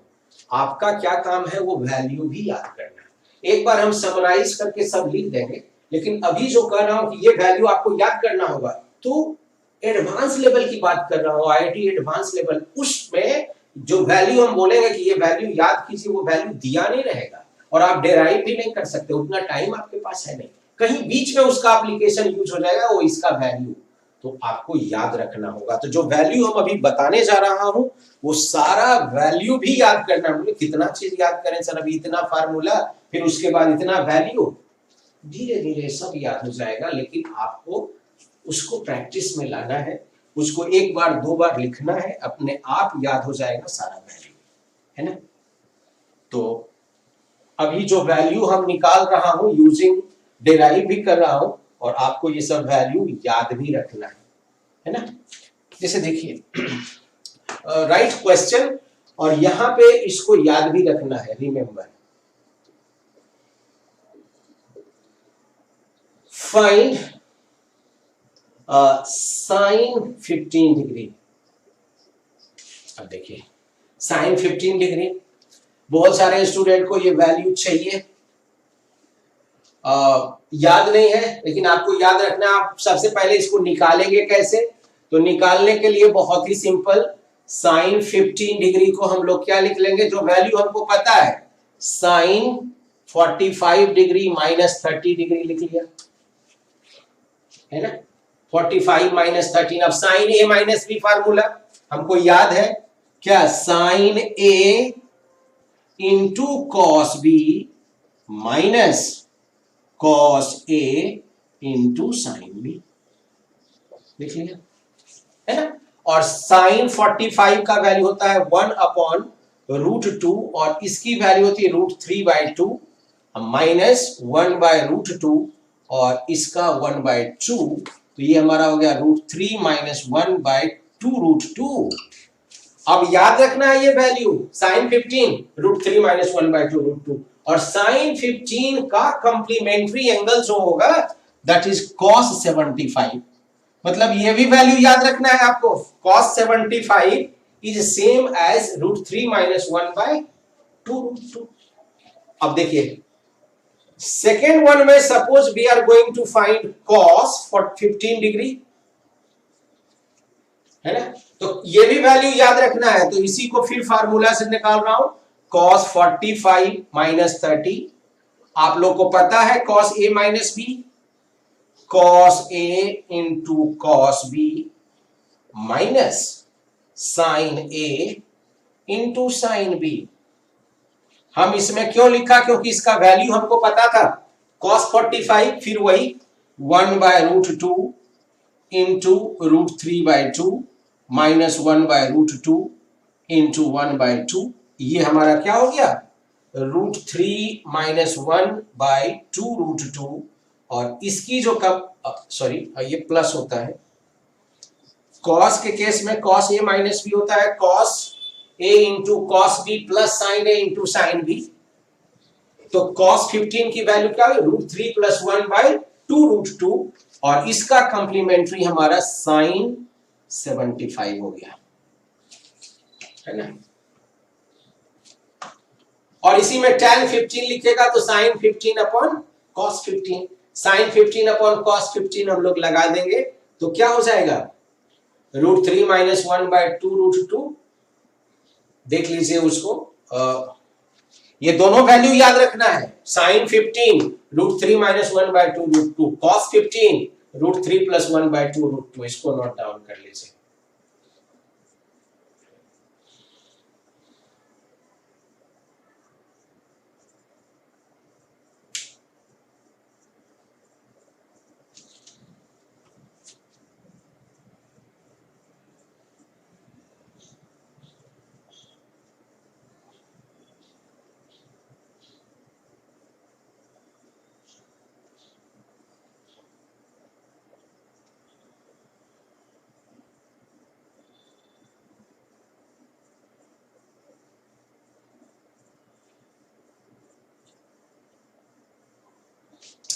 A: आपका क्या काम है वो वैल्यू भी याद करना है। एक बार हम समराइज करके सब लिख देंगे, लेकिन अभी जो कर रहा हूं कि ये वैल्यू आपको याद करना होगा, तो एडवांस लेवल की बात कर रहा हूं, आईआईटी एडवांस लेवल, उसमें जो वैल्यू हम बोलेंगे कि ये वैल्यू याद कीजिए, वो वैल्यू दिया नहीं रहेगा और आप डेराइव भी नहीं कर सकते, उतना टाइम आपके पास है नहीं, कहीं बीच में उसका एप्लीकेशन यूज हो जाएगा वो इसका वैल्यू, तो आपको याद रखना होगा। तो जो वैल्यू हम अभी बताने जा रहा हूं वो सारा वैल्यू भी याद करना है। कितना चीज याद करें सर, अभी इतना फार्मूला फिर उसके बाद इतना वैल्यू, धीरे धीरे सब याद हो जाएगा, लेकिन आपको उसको प्रैक्टिस में लाना है, उसको एक बार दो बार लिखना है, अपने आप याद हो जाएगा सारा वैल्यू, है ना। तो अभी जो वैल्यू हम निकाल रहा हूं यूजिंग डेराइव भी कर रहा हूं और आपको ये सब वैल्यू याद भी रखना है ना। जैसे देखिए राइट क्वेश्चन और यहां पे इसको याद भी रखना है, रिमेंबर फाइंड साइन 15 डिग्री। अब देखिए साइन 15 डिग्री, बहुत सारे स्टूडेंट को ये वैल्यू चाहिए, याद नहीं है, लेकिन आपको याद रखना। आप सबसे पहले इसको निकालेंगे कैसे, तो निकालने के लिए बहुत ही सिंपल, साइन 15 डिग्री को हम लोग क्या लिख लेंगे, जो वैल्यू हमको पता है, साइन 45 डिग्री माइनस 30 डिग्री लिख लिया, है ना। 45 माइनस 13, अब sine A minus B formula हमको याद है क्या, sine A into cos B minus cos A into sine B, लिख लिया, है ना। और साइन 45 का वैल्यू होता है 1 अपॉन √2 और इसकी वैल्यू होती है √3/2 माइनस 1/√2 और इसका 1/2, तो ये हमारा हो गया √3 माइनस 1/2 √2। अब याद रखना है ये वैल्यू साइन 15 √3 - 1/2 √2 और साइन 15 का कंप्लीमेंट्री एंगल जो होगा दैट इज cos 75। मतलब ये भी वैल्यू याद रखना है आपको, cos 75 इज सेम एज √3 - 1/2 √2। अब देखिए सेकेंड वन में suppose we are going to find cos for 15 degree, है ना, तो ये भी वैल्यू याद रखना है, तो इसी को फिर फार्मूला से निकाल रहा हूं, cos 45 - 30। आप लोग को पता है cos a - b, cos a into cos b minus sin a into sin b। हम इसमें क्यों लिखा, क्योंकि इसका वैल्यू हमको पता था, cos 45 फिर वही 1/√2 into √3/2 minus 1/√2 into 1/2, ये हमारा क्या हो गया, √3 - 1/2 √2। और इसकी जो सॉरी ये प्लस होता है, cos के केस में cos a - b होता है cos a into cos b plus sin a into sin b। तो cos 15 की वैल्यू क्या है, √3 + 1/2 √2 और इसका कंप्लीमेंट्री हमारा sin 75 हो गया, है ना। और इसी में tan 15 लिखेगा तो sin 15 upon cos 15, sin 15 upon cos 15 हम लोग लगा देंगे तो क्या हो जाएगा, √3 - 1/2 √2। देख लीजिए उसको, ये दोनों वैल्यू याद रखना है, sin 15 √3 - 1/2 √2, cos 15 √3 + 1/2 √2। इसको नोट डाउन कर लीजिए।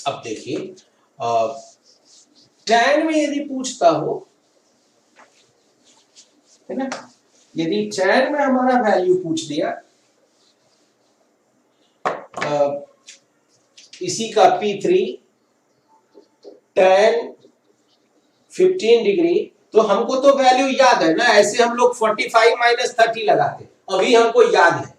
A: अब देखिए tan में यदि पूछता हो, है ना, यदि tan में हमारा वैल्यू पूछ दिया इसी का P3 tan 15 डिग्री, तो हमको तो वैल्यू याद है ना, ऐसे हम लोग 45 - 30 लगाते, अभी हमको याद है,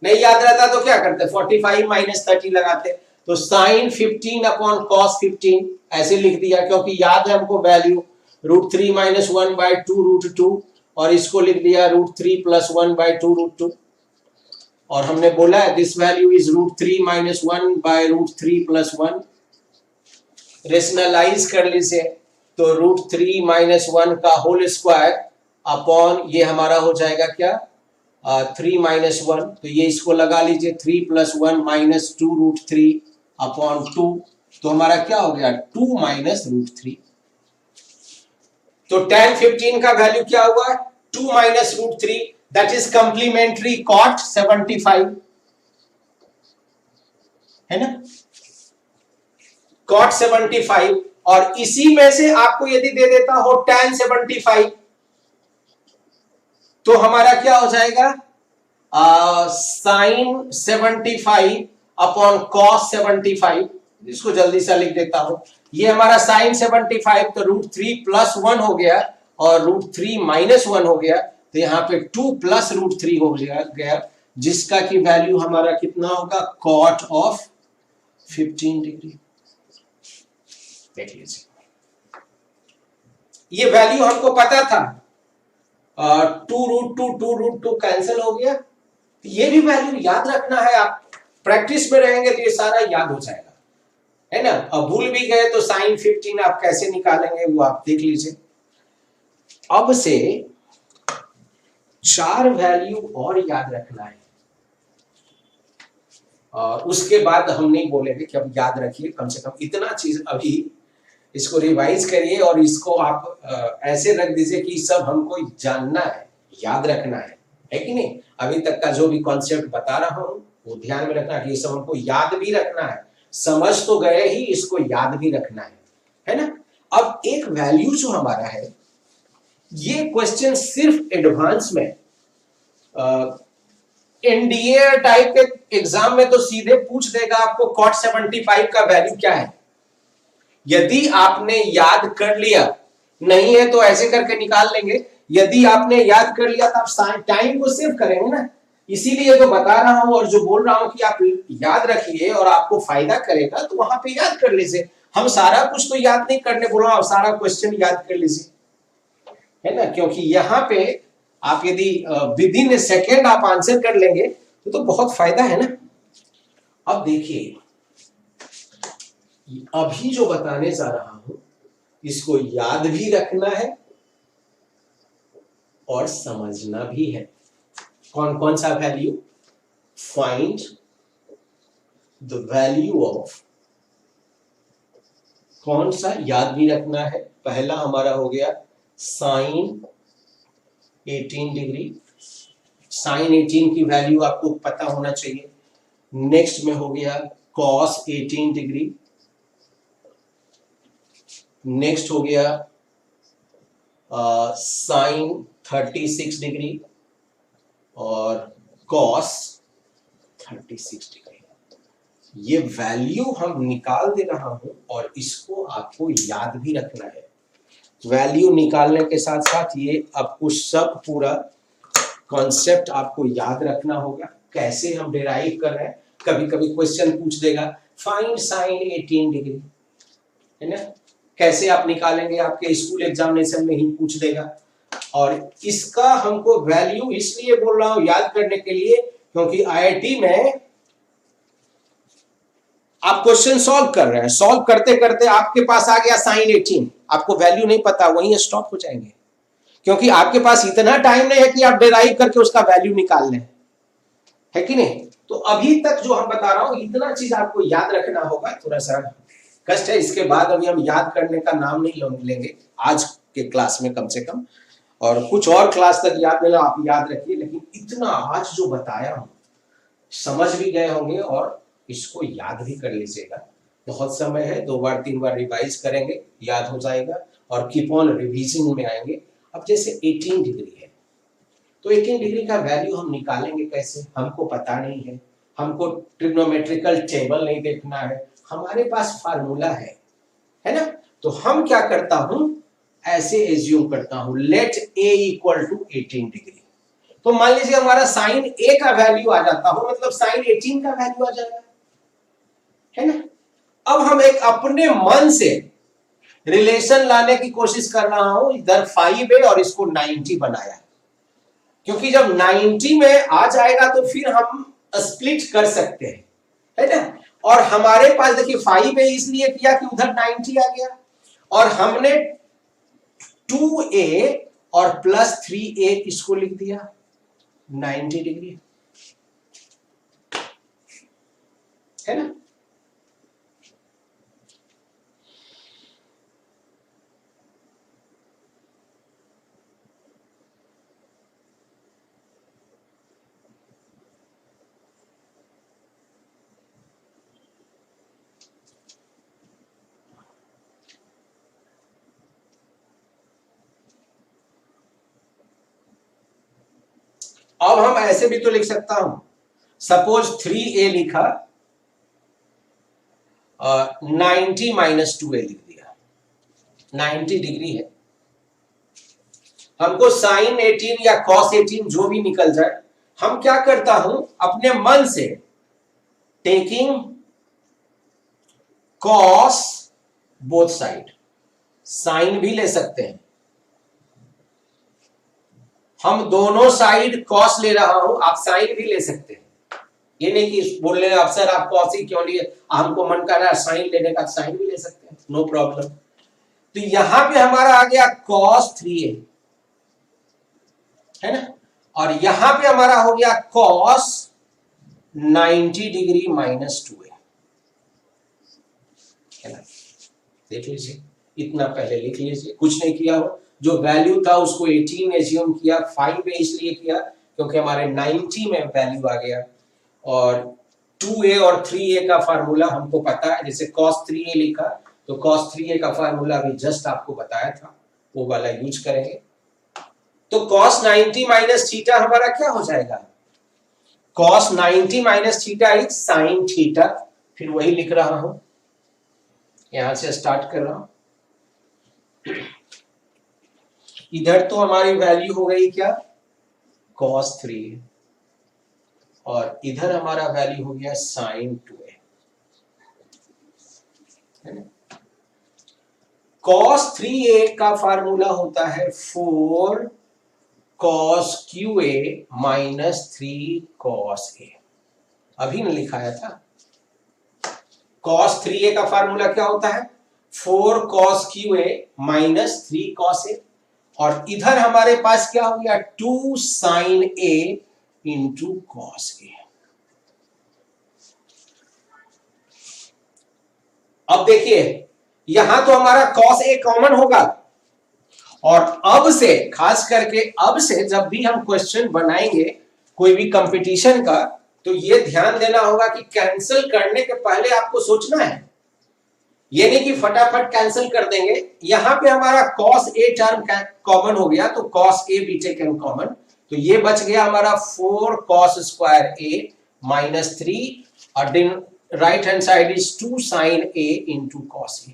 A: नहीं याद रहता तो क्या करते, 45 - 30 लगाते, तो sin 15 अपॉन cos 15 ऐसे लिख दिया, क्योंकि याद है हमको वैल्यू √3 - 1/2 √2 और इसको लिख दिया √3 + 1/2 √2 और हमने बोला है दिस वैल्यू इज √3 - 1/√3 + 1। रेशनलाइज कर लीजिए तो √3 - 1 का होल स्क्वायर अपॉन ये हमारा हो जाएगा क्या, 3 - 1, तो ये इसको लगा लीजिए 3 + 1 - 2 √3 अपॉन 2, तो हमारा क्या हो गया 2 - √3। तो tan 15 का वैल्यू क्या हुआ 2 - √3, दैट इज कंप्लीमेंट्री cot 75, है ना, cot 75। और इसी में से आपको यदि दे देता हो tan 75 तो हमारा क्या हो जाएगा, sin 75 अपॉन cos 75। इसको जल्दी से लिख देता हूं, ये हमारा sin 75 तो √3 + 1 हो गया और √3 - 1 हो गया, तो यहाँ पे 2 + √3 हो गया, जिसका की वैल्यू हमारा कितना होगा cot ऑफ 15 डिग्री। देख लीजिए ये वैल्यू हमको पता था, 2√2 कैंसिल हो गया, ये भी वैल्यू याद रखना है, आप प्रैक्टिस में रहेंगे तो ये सारा याद हो जाएगा, है ना। अब भूल भी गए तो sin 15 आप कैसे निकालेंगे वो आप देख लीजिए। अब से 4 वैल्यू और याद रखना है और उसके बाद हम नहीं बोलेंगे कि अब याद रखिए, कम से कम इतना चीज अभी इसको रिवाइज करिए और इसको आप ऐसे रख दीजिए कि सब हमको जानना है, याद रखना है कि नहीं? अभी तक का जो भी कॉन्सेप्ट बता रहा हूं वो ध्यान में रखना कि ये सब हमको याद भी रखना है। समझ तो गए ही, इसको याद भी रखना है ना? अब एक वैल्यू जो हमारा है, ये क्वेश्चन सिर्फ एडवांस में एनडीए टाइप के एग्जाम में तो सीधे पूछ देगा आपको cot 75 का वैल्यू क्या है। यदि आपने याद कर लिया, नहीं है तो ऐसे करके निकाल लेंगे। यदि आपने याद कर लिया तो आप टाइम को सेव करेंगे ना, इसीलिए तो बता रहा हूं और जो बोल रहा हूं कि आप याद रखिए और आपको फायदा करेगा, तो वहां पे याद कर लीजिए। हम सारा कुछ तो याद नहीं करने बोल रहा हूं, आप सारा क्वेश्चन याद कर लीजिए, है ना? क्योंकि यहाँ पे आप यदि विद इन ए सेकेंड आप आंसर कर लेंगे तो बहुत फायदा है ना। अब देखिए, अभी जो बताने जा रहा हूं इसको याद भी रखना है और समझना भी है। कौन कौन सा value? Find the value of, कौन सा याद भी रखना है? पहला हमारा हो गया साइन 18 डिग्री। साइन 18 की वैल्यू आपको पता होना चाहिए। नेक्स्ट में हो गया कॉस 18 डिग्री। नेक्स्ट हो गया साइन 36 डिग्री और कॉस 36 डिग्री। ये वैल्यू हम निकाल दे रहा हूं और इसको आपको याद भी रखना है। वैल्यू निकालने के साथ साथ ये आपको सब पूरा कॉन्सेप्ट आपको याद रखना होगा। कैसे हम डिराइव कर रहे हैं, कभी कभी क्वेश्चन पूछ देगा फाइंड साइन 18 डिग्री, है ना? कैसे आप निकालेंगे, आपके स्कूल एग्जामिनेशन में ही पूछ देगा। और इसका हमको वैल्यू इसलिए बोल रहा हूं याद करने के लिए, क्योंकि आईआईटी में आप क्वेश्चन सॉल्व कर रहे हैं, सॉल्व करते करते आपके पास आ गया साइन 18, आपको वैल्यू नहीं पता, वहीं स्टॉप हो जाएंगे, क्योंकि आपके पास इतना टाइम नहीं है कि आप डिराइव करके उसका वैल्यू निकाल लें, है कि नहीं? तो अभी तक जो हम बता रहा हूं इतना चीज आपको याद रखना होगा। थोड़ा सा कष्ट है, इसके बाद अभी हम याद करने का नाम नहीं लेंगे आज के क्लास में कम से कम, और कुछ और क्लास तक याद लेना, आप याद रखिए। लेकिन इतना आज जो बताया हूं समझ भी गए होंगे और इसको याद भी कर लीजिएगा। बहुत समय है, 2 बार 3 बार रिवाइज करेंगे, याद हो जाएगा और कीप ऑन रिवीजन में आएंगे। अब जैसे 18 डिग्री है, तो 18 डिग्री का वैल्यू हम निकालेंगे कैसे? हमको पता नहीं है, हमको ट्रिग्नोमेट्रिकल टेबल नहीं देखना है, हमारे पास फार्मूला है ना? तो हम क्या करता हूं, ऐसे एज्यूम करता हूं, let a equal to 18 degree. तो मान लीजिए हमारा साइन a का वैल्यू आ जाता हो, मतलब साइन 18 का वैल्यू आ जाएगा, है ना? अब हम एक अपने मन से रिलेशन लाने की कोशिश कर रहा हूं, इधर 5 है और इसको 90 बनाया, क्योंकि जब 90 में आ जाएगा तो फिर हम स्प्लिट कर सकते हैं, है ना? और हमारे पास देखिए 5 है इसलिए किया कि उधर 90 आ गया, और हमने 2a और प्लस 3a इसको लिख दिया 90 डिग्री, है ना? अब हम ऐसे भी तो लिख सकता हूं, सपोज 3a लिखा, 90 माइनस 2a लिख दिया, 90 डिग्री है। हमको साइन 18 या कॉस 18 जो भी निकल जाए, हम क्या करता हूं, अपने मन से taking cos both side, sine भी ले सकते हैं, हम दोनों साइड कॉस ले रहा हूं, आप साइन भी ले सकते हैं। ये नहीं कि बोल रहे आप सर आप कॉस ही क्यों लिए, हमको मन कर रहा है साइन लेने का, साइन भी ले सकते हैं, नो प्रॉब्लम। तो यहां पे हमारा आ गया कॉस 3a, है ना? और यहां पे हमारा हो गया कॉस 90 डिग्री माइनस 2a, है ना? देख लीजिए, इतना पहले लिख लीजिए, कुछ नहीं किया हो, जो वैल्यू था उसको 18 एज्यूम किया, 5 इसलिए किया क्योंकि हमारे 90 में वैल्यू आ गया, और 2a और 3a का फार्मूला हमको पता है, जैसे cos 3a लिखा तो cos 3a का फार्मूला भी जस्ट आपको बताया था, वो वाला यूज करेंगे। तो cos 90 माइनस थीटा हमारा क्या हो जाएगा, cos 90 minus theta is sin theta. फिर वही लिख रहा हूं, यहां से स्टार्ट कर रहा हूं। इधर तो हमारी वैल्यू हो गई क्या, cos 3, और इधर हमारा वैल्यू हो गया sin 2a, है ना। cos 3a का फार्मूला होता है 4 cos QA minus 3 cos A, अभी ने लिखाया था। cos 3a का फार्मूला क्या होता है, 4 cos QA minus 3 cos A, और इधर हमारे पास क्या हो गया 2 sin A into cos A। अब देखिए यहां तो हमारा cos A कॉमन होगा, और अब से खास करके अब से जब भी हम क्वेश्चन बनाएंगे कोई भी कंपटीशन का, तो ये ध्यान देना होगा कि कैंसिल करने के पहले आपको सोचना है, ये नहीं कि फटाफट कैंसिल कर देंगे। यहां पे हमारा cos A टर्म कॉमन हो गया, तो cos A भी टेकन कॉमन, तो ये बच गया हमारा 4 cos स्क्वायर A माइनस 3, और right hand side is 2 sin A into cos A।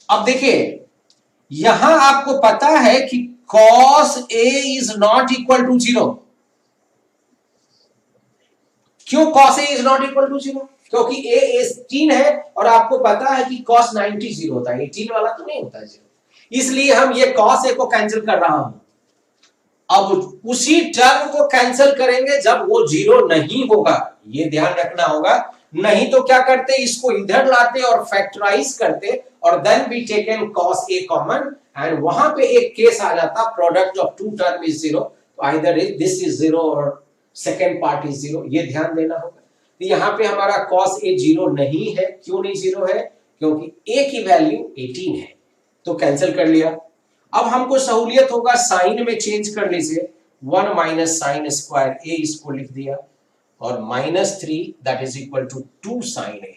A: अब देखिए यहां आपको पता है कि cos A is not equal to 0। क्यों cos A is not equal to 0, क्योंकि A 18 है और आपको पता है कि cos 90 0 होता है, 18 वाला तो नहीं होता है 0, इसलिए हम ये cos A को कैंसिल कर रहा हूं। अब उसी टर्म को कैंसिल करेंगे जब वो 0 नहीं होगा, ये ध्यान रखना होगा, नहीं तो क्या करते इसको इधर लाते और फैक्टराइज करते, और then be taken cos A common, and वहां पे एक केस आ जाता product of two term is 0, तो आइदर दिस इज 0 और सेकेंड पार्ट इज 0, ये ध्यान देना होगा। तो यहाँ पे हमारा cos A 0 नहीं है, क्यों नहीं 0 है, क्योंकि A की वैल्यू 18 है, तो कैंसिल कर लिया। अब हमको सहूलियत होगा साइन में चेंज कर लीजिए, 1 माइनस साइन स्क्वायर A इसको लिख दिया, और minus 3 that is equal to 2 sine A,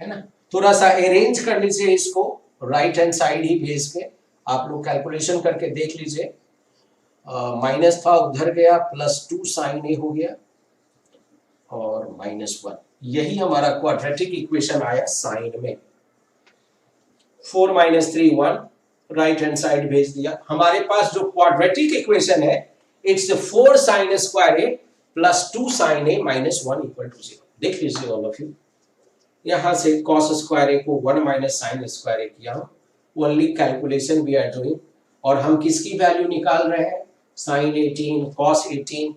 A: है ना। थोड़ा सा अरेंज कर लीजिए इसको, राइट हैंड साइड ही भेज के आप लोग कैलकुलेशन करके देख लीजिए, माइनस था उधर गया, प्लस 2 साइन A हो गया, और माइनस 1, यही हमारा क्वाड्रेटिक इक्वेशन आया साइन में। 4 माइनस 3 1, राइट हैंड साइड भेज दिया। हमारे पास जो क्वाड्रेटिक इक्वेशन है it's 4 sine square A plus 2 sine A minus 1 equal to 0। देख लीजिए ऑल ऑफ यू, यहां से cos स्क्वायर A को 1 माइनस साइन स्क्वायर A किया, only calculation we are doing, और हम किसकी वैल्यू निकाल रहे हैं, साइन 18 cos 18।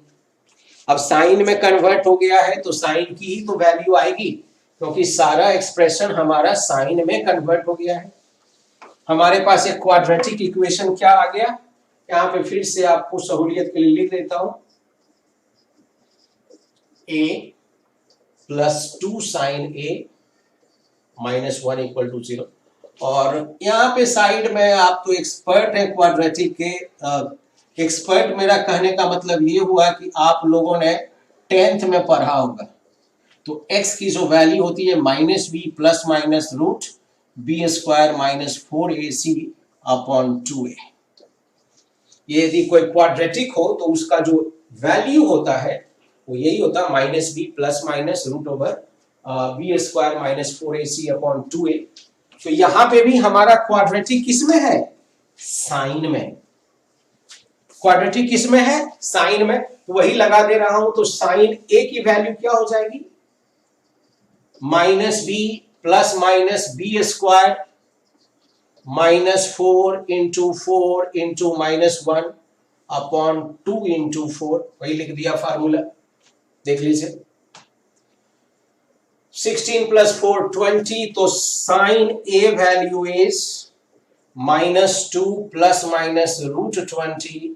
A: अब साइन में कन्वर्ट हो गया है तो साइन की ही तो वैल्यू आएगी, क्योंकि सारा एक्सप्रेशन हमारा साइन में कन्वर्ट हो गया है। हमारे पास एक क्वाड्रेटिक इक्वेशन क्या आ गया, यहां पे फिर से आपको सहूलियत के लिए लिख देता हूं, A plus 2 sine A minus 1 equal to 0, और यहाँ पे साइड में आप तो एक्सपर्ट हैं क्वाड्रेटिक के, एक्सपर्ट मेरा कहने का मतलब ये हुआ कि आप लोगों ने 10th में पढ़ा होगा, तो x की जो वैल्यू होती है minus b plus minus root b square minus 4ac upon 2a। ये यदि कोई क्वाड्रेटिक हो तो उसका जो वैल्यू होता है वो यही होता है minus b plus minus root over b square minus 4ac upon 2a। तो यहां पे भी हमारा क्वाड्रेटिक किसमें है, साइन में। क्वाड्रेटिक किसमें है, साइन में, तो वही लगा दे रहा हूं, तो साइन A की वैल्यू क्या हो जाएगी, minus b plus minus b square minus 4 into minus 1 upon 2 into 4, वही लिख दिया फार्मूला, देख लीजिए। 16 प्लस 4 20, तो sine A value is minus 2 plus minus root 20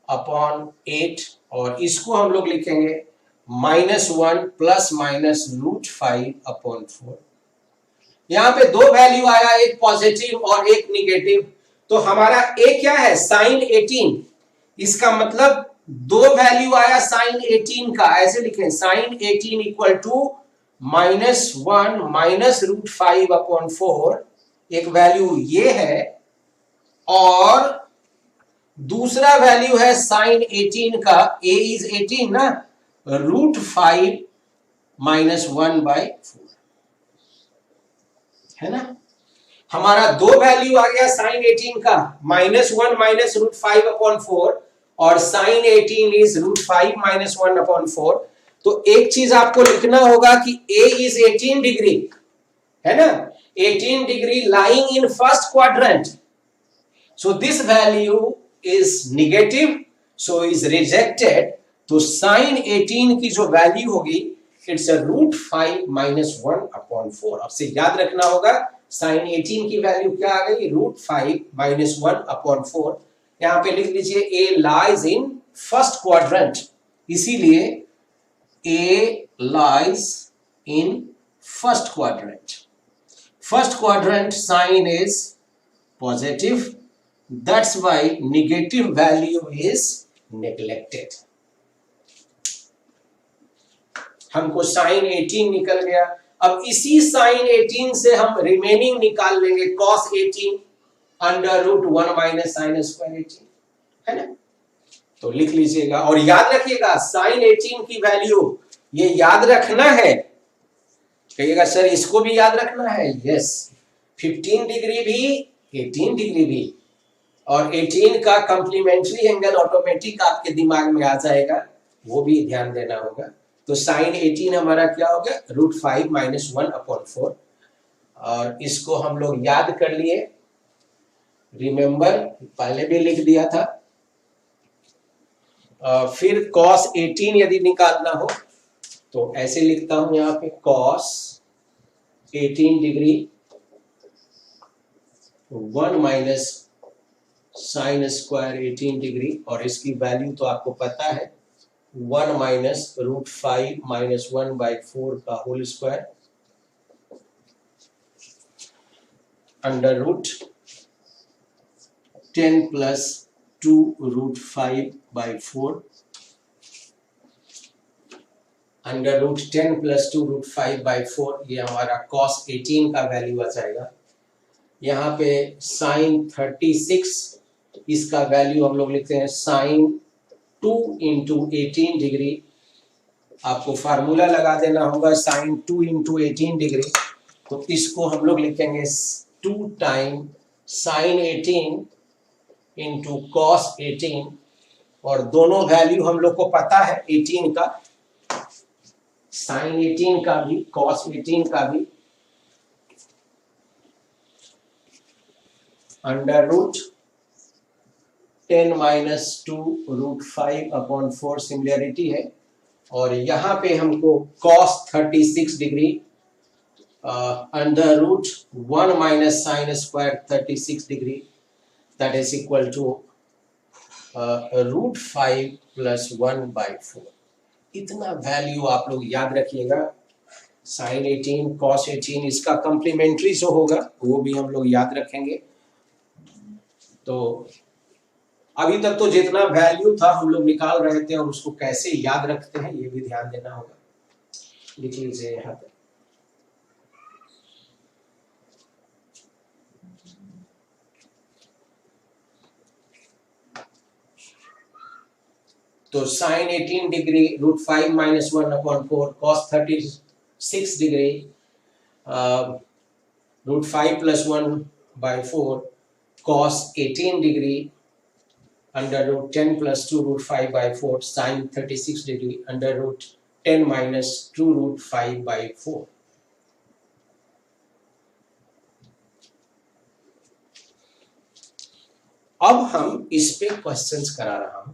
A: upon 8, और इसको हम लोग लिखेंगे minus 1 plus minus root 5 upon 4। यहाँ पे दो वैल्यू आया, एक पॉजिटिव और एक निगेटिव। तो हमारा ए क्या है, साइन 18। इसका मतलब दो वैल्यू आया साइन 18 का, ऐसे लिखें साइन 18 इक्वल टू -1 माइनस √5/4। एक वैल्यू ये है और दूसरा वैल्यू है साइन 18 का, ए इज 18 ना, √5 - 1/4 है ना। हमारा दो वैल्यू आ गया साइन 18 का, -1 माइनस √5/4 और साइन 18 इज √5 - 1/4। तो एक चीज आपको लिखना होगा कि ए इज 18 डिग्री, है ना, 18 degree lying in first quadrant. So this value is negative, so is rejected. तो साइन 18 की जो वैल्यू होगी इट्स √5 - 1/4। आपसे याद रखना होगा साइन 18 की वैल्यू क्या आ गई, √5 - 1/4। यहां पे लिख लीजिए A lies in first quadrant, इसीलिए A lies in first quadrant. First quadrant sine is positive, that's why negative value is neglected. हमको साइन 18 निकल गया। अब इसी साइन 18 से हम रिमेनिंग निकाल लेंगे, कॉस 18 √1 माइनस साइन स्क्वायर 18, है ना। तो लिख लीजिएगा और याद रखिएगा साइन 18 की वैल्यू ये याद रखना है। कहिएगा सर इसको भी याद रखना है, यस, 15 डिग्री भी 18 डिग्री भी, और 18 का कंप्लीमेंट्री एंगल ऑटोमेटिक आपके दिमाग में आ जाएगा, वो भी ध्यान देना होगा। तो साइन 18 हमारा क्या हो गया, √5 - 1/4। और इसको हम लोग याद कर लिए, रिमेंबर पहले भी लिख दिया था। फिर cos 18 यदि निकालना हो तो ऐसे लिखता हूं, यहां पे cos 18 degree 1 minus sine square 18 degree, और इसकी वैल्यू तो आपको पता है 1 माइनस √5 - 1/4 का होल स्क्वायर √10 + 2 √5/4 √10 + 2 √5/4। ये हमारा cos 18 का वैल्यू आ जाएगा। यहाँ पे साइन 36, इसका वैल्यू हम लोग लिखते हैं साइन 2 × 18 डिग्री। आपको फार्मूला लगा देना होगा साइन 2 × 18 डिग्री। तो इसको हम लोग लिखेंगे 2 टाइम साइन 18 × cos 18, और दोनों वैल्यू हम लोग को पता है 18 का, साइन 18 का भी cos 18 का भी, √10 - 2 √5/4 सिमिलरिटी है। और यहां पे हमको cos 36 degree √1 minus sine square 36 degree, that is equal to √5 + 1/4। इतना वैल्यू आप लोग याद रखिएगा। साइन 18 cos 18 इसका कंप्लीमेंट्री जो होगा वो भी हम लोग याद रखेंगे। तो अभी तक तो जितना वैल्यू था हम लोग निकाल रहे थे, और उसको कैसे याद रखते हैं ये भी ध्यान देना होगा। लिख लीजिए यहाँ पे तो sine 18 degree √5 - 1/4, cos 36 degree √5 + 1/4, cos 18 degree √10 + 2 √5/4, sine 36 degree √10 - 2 √5/4। अब हम इस पे क्वेश्चंस करा रहा हूं,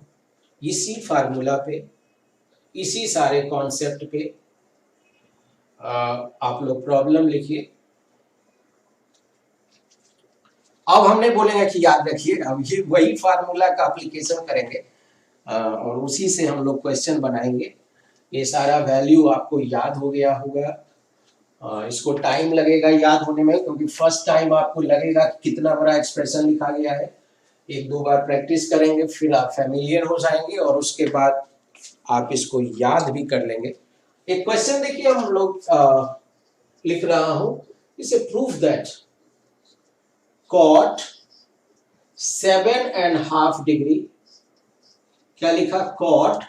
A: इसी फार्मूला पे, इसी सारे कॉन्सेप्ट पे आप लोग प्रॉब्लम लिखिए। अब हमने बोलेंगे कि याद रखिए, अब ये वही फार्मूला का एप्लीकेशन करेंगे और उसी से हम लोग क्वेश्चन बनाएंगे। ये सारा वैल्यू आपको याद हो गया होगा, इसको टाइम लगेगा याद होने में, क्योंकि फर्स्ट टाइम आपको लगेगा कि कितना बड़ा एक्सप्रेशन लिखा गया है। एक दो बार प्रैक्टिस करेंगे फिर आप फैमिलियर हो जाएंगे और उसके बाद आप इसको याद भी कर लेंगे। एक क्वेश्चन देखिए हम लोग लिख रहा हूं, इसे प्रूफ दैट cot 7.5 डिग्री, क्या लिखा, cot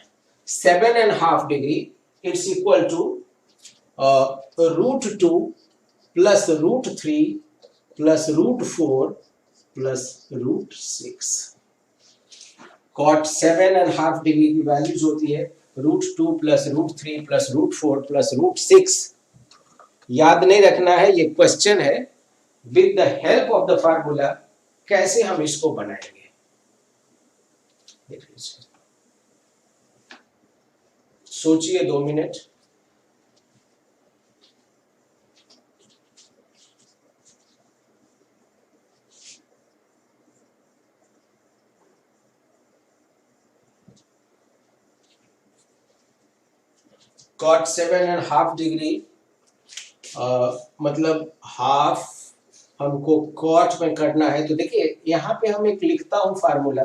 A: 7.5 degree it's equal to √2 plus √3 plus √4 plus √6। cot 7.5 degree की वैल्यूज होती है √2 प्लस √3 प्लस √4 प्लस √6। याद नहीं रखना है, ये क्वेश्चन है। With the help of the formula कैसे हम इसको बनाएंगे, सोचिए 2 मिनट। cot 7.5 डिग्री मतलब हाफ हमको cot में करना है। तो देखिए यहाँ पे हम एक लिखता हूं फार्मूला,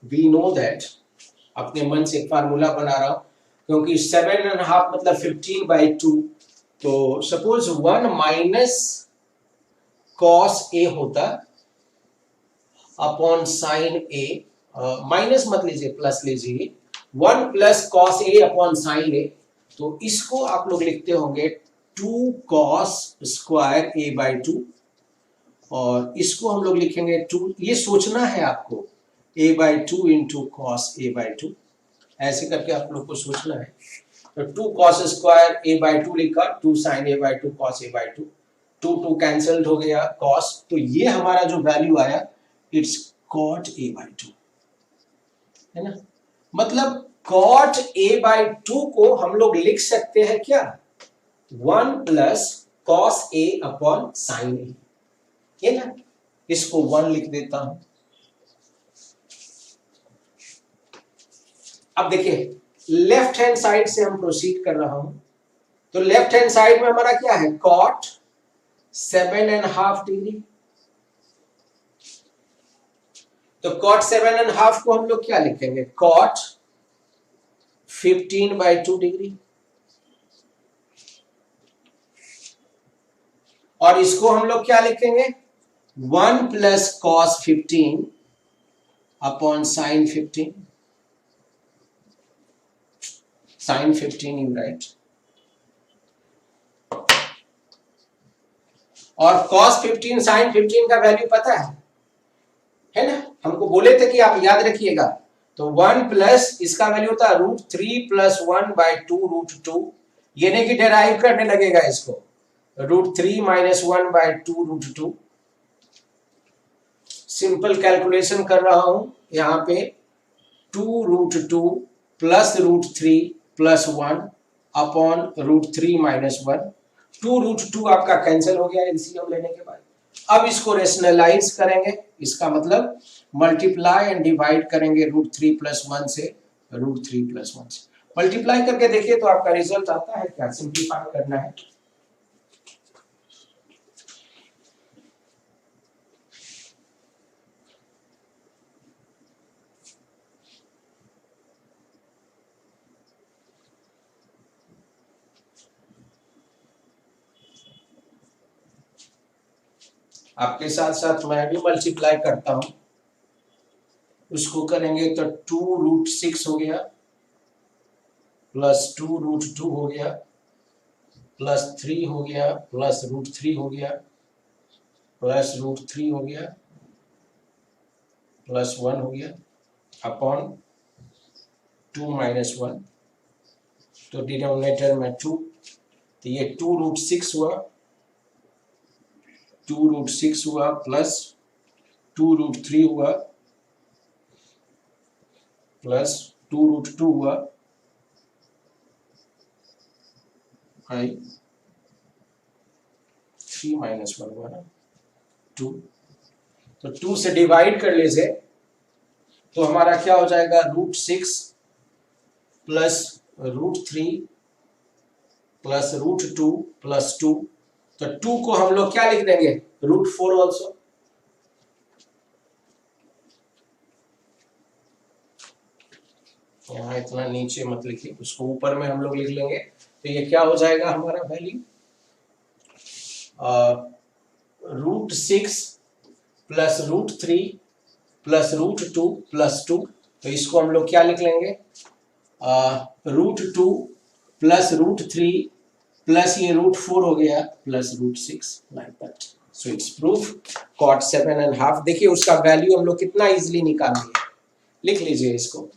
A: वी नो दैट, अपने मन से एक फार्मूला बना रहा हूं, क्योंकि 7.5 मतलब 15/2। तो सपोज 1 माइनस cos a होता अपॉन साइन a, माइनस मत लीजिए प्लस लीजिए, 1 plus cos a upon sine a। तो इसको आप लोग लिखते होंगे 2 cos स्क्वायर a/2, और इसको हम लोग लिखेंगे 2, ये सोचना है आपको, a/2 इंटू कॉस a/2, ऐसे करके आप लोग को सोचना है। तो 2 cos स्क्वायर a/2 लिखा, 2 sin a/2 cos a/2, 2 cancelled हो गया cos, तो ये हमारा जो वैल्यू आया इट्स cot a/2, है ना। मतलब cot a/2 को हम लोग लिख सकते हैं क्या, 1 plus cos a upon sine a, ये ना, इसको 1 लिख देता हूं। अब देखिए लेफ्ट हैंड साइड से हम प्रोसीड कर रहा हूं, तो लेफ्ट हैंड साइड में हमारा क्या है, cot 7.5 डिग्री। तो cot 7.5 को हम लोग क्या लिखेंगे, cot 15/2 डिग्री, और इसको हम लोग क्या लिखेंगे, 1 plus cos 15 upon sine 15, sign 15 you right. और cos 15 साइन 15 का वैल्यू पता है ना, हमको बोले थे कि आप याद रखिएगा। तो 1 प्लस इसका वैल्यू होता है √3 प्लस 1/2 √2, ये नहीं कि डेराइव करने लगेगा इसको, √3 माइनस 1/2 √2। सिंपल कैलकुलेशन कर रहा हूं यहां पे, 2 √2 प्लस √3 प्लस 1 अपॉन √3 माइनस 1, 2 √2 आपका कैंसिल हो गया एलसीएम लेने के बाद। अब इसको रेशनलाइज करेंगे, इसका मतलब मल्टीप्लाई एंड डिवाइड करेंगे √3 प्लस 1 से, √3 प्लस 1 से मल्टीप्लाई करके देखिए तो आपका रिजल्ट आता है क्या, सिंप्लीफाई करना है। आपके साथ साथ मैं भी मल्टीप्लाई करता हूं, उसको करेंगे तो 2√6 हो गया प्लस 2√2 हो गया प्लस 3 हो गया प्लस √3 हो गया प्लस √3 हो गया प्लस 1 हो गया अपॉन 2 माइनस 1, तो डिनोमिनेटर में 2, तो ये 2√6 हुआ, 2√6 हुआ प्लस 2√3 हुआ प्लस 2√2 हुआ, 3 माइनस 1 हुआ ना 2, तो 2 से डिवाइड कर लीजिए तो हमारा क्या हो जाएगा, √6 प्लस √3 प्लस √2 प्लस 2, तो 2 को हम लोग क्या लिख देंगे, √4 ऑल्सो। यहाँ इतना नीचे मत लिखिए, उसको ऊपर में हम लोग लिख लेंगे। तो ये क्या हो जाएगा हमारा वैल्यू, √6 प्लस √3 प्लस √2 प्लस 2, तो इसको हम लोग क्या लिख लेंगे, √2 प्लस √3 प्लस ये √4 हो गया plus √6, like that. So it's proof cot 7.5। देखिए उसका वैल्यू हम लोग कितना इजीली निकालेंगे, लिख लीजिए इसको।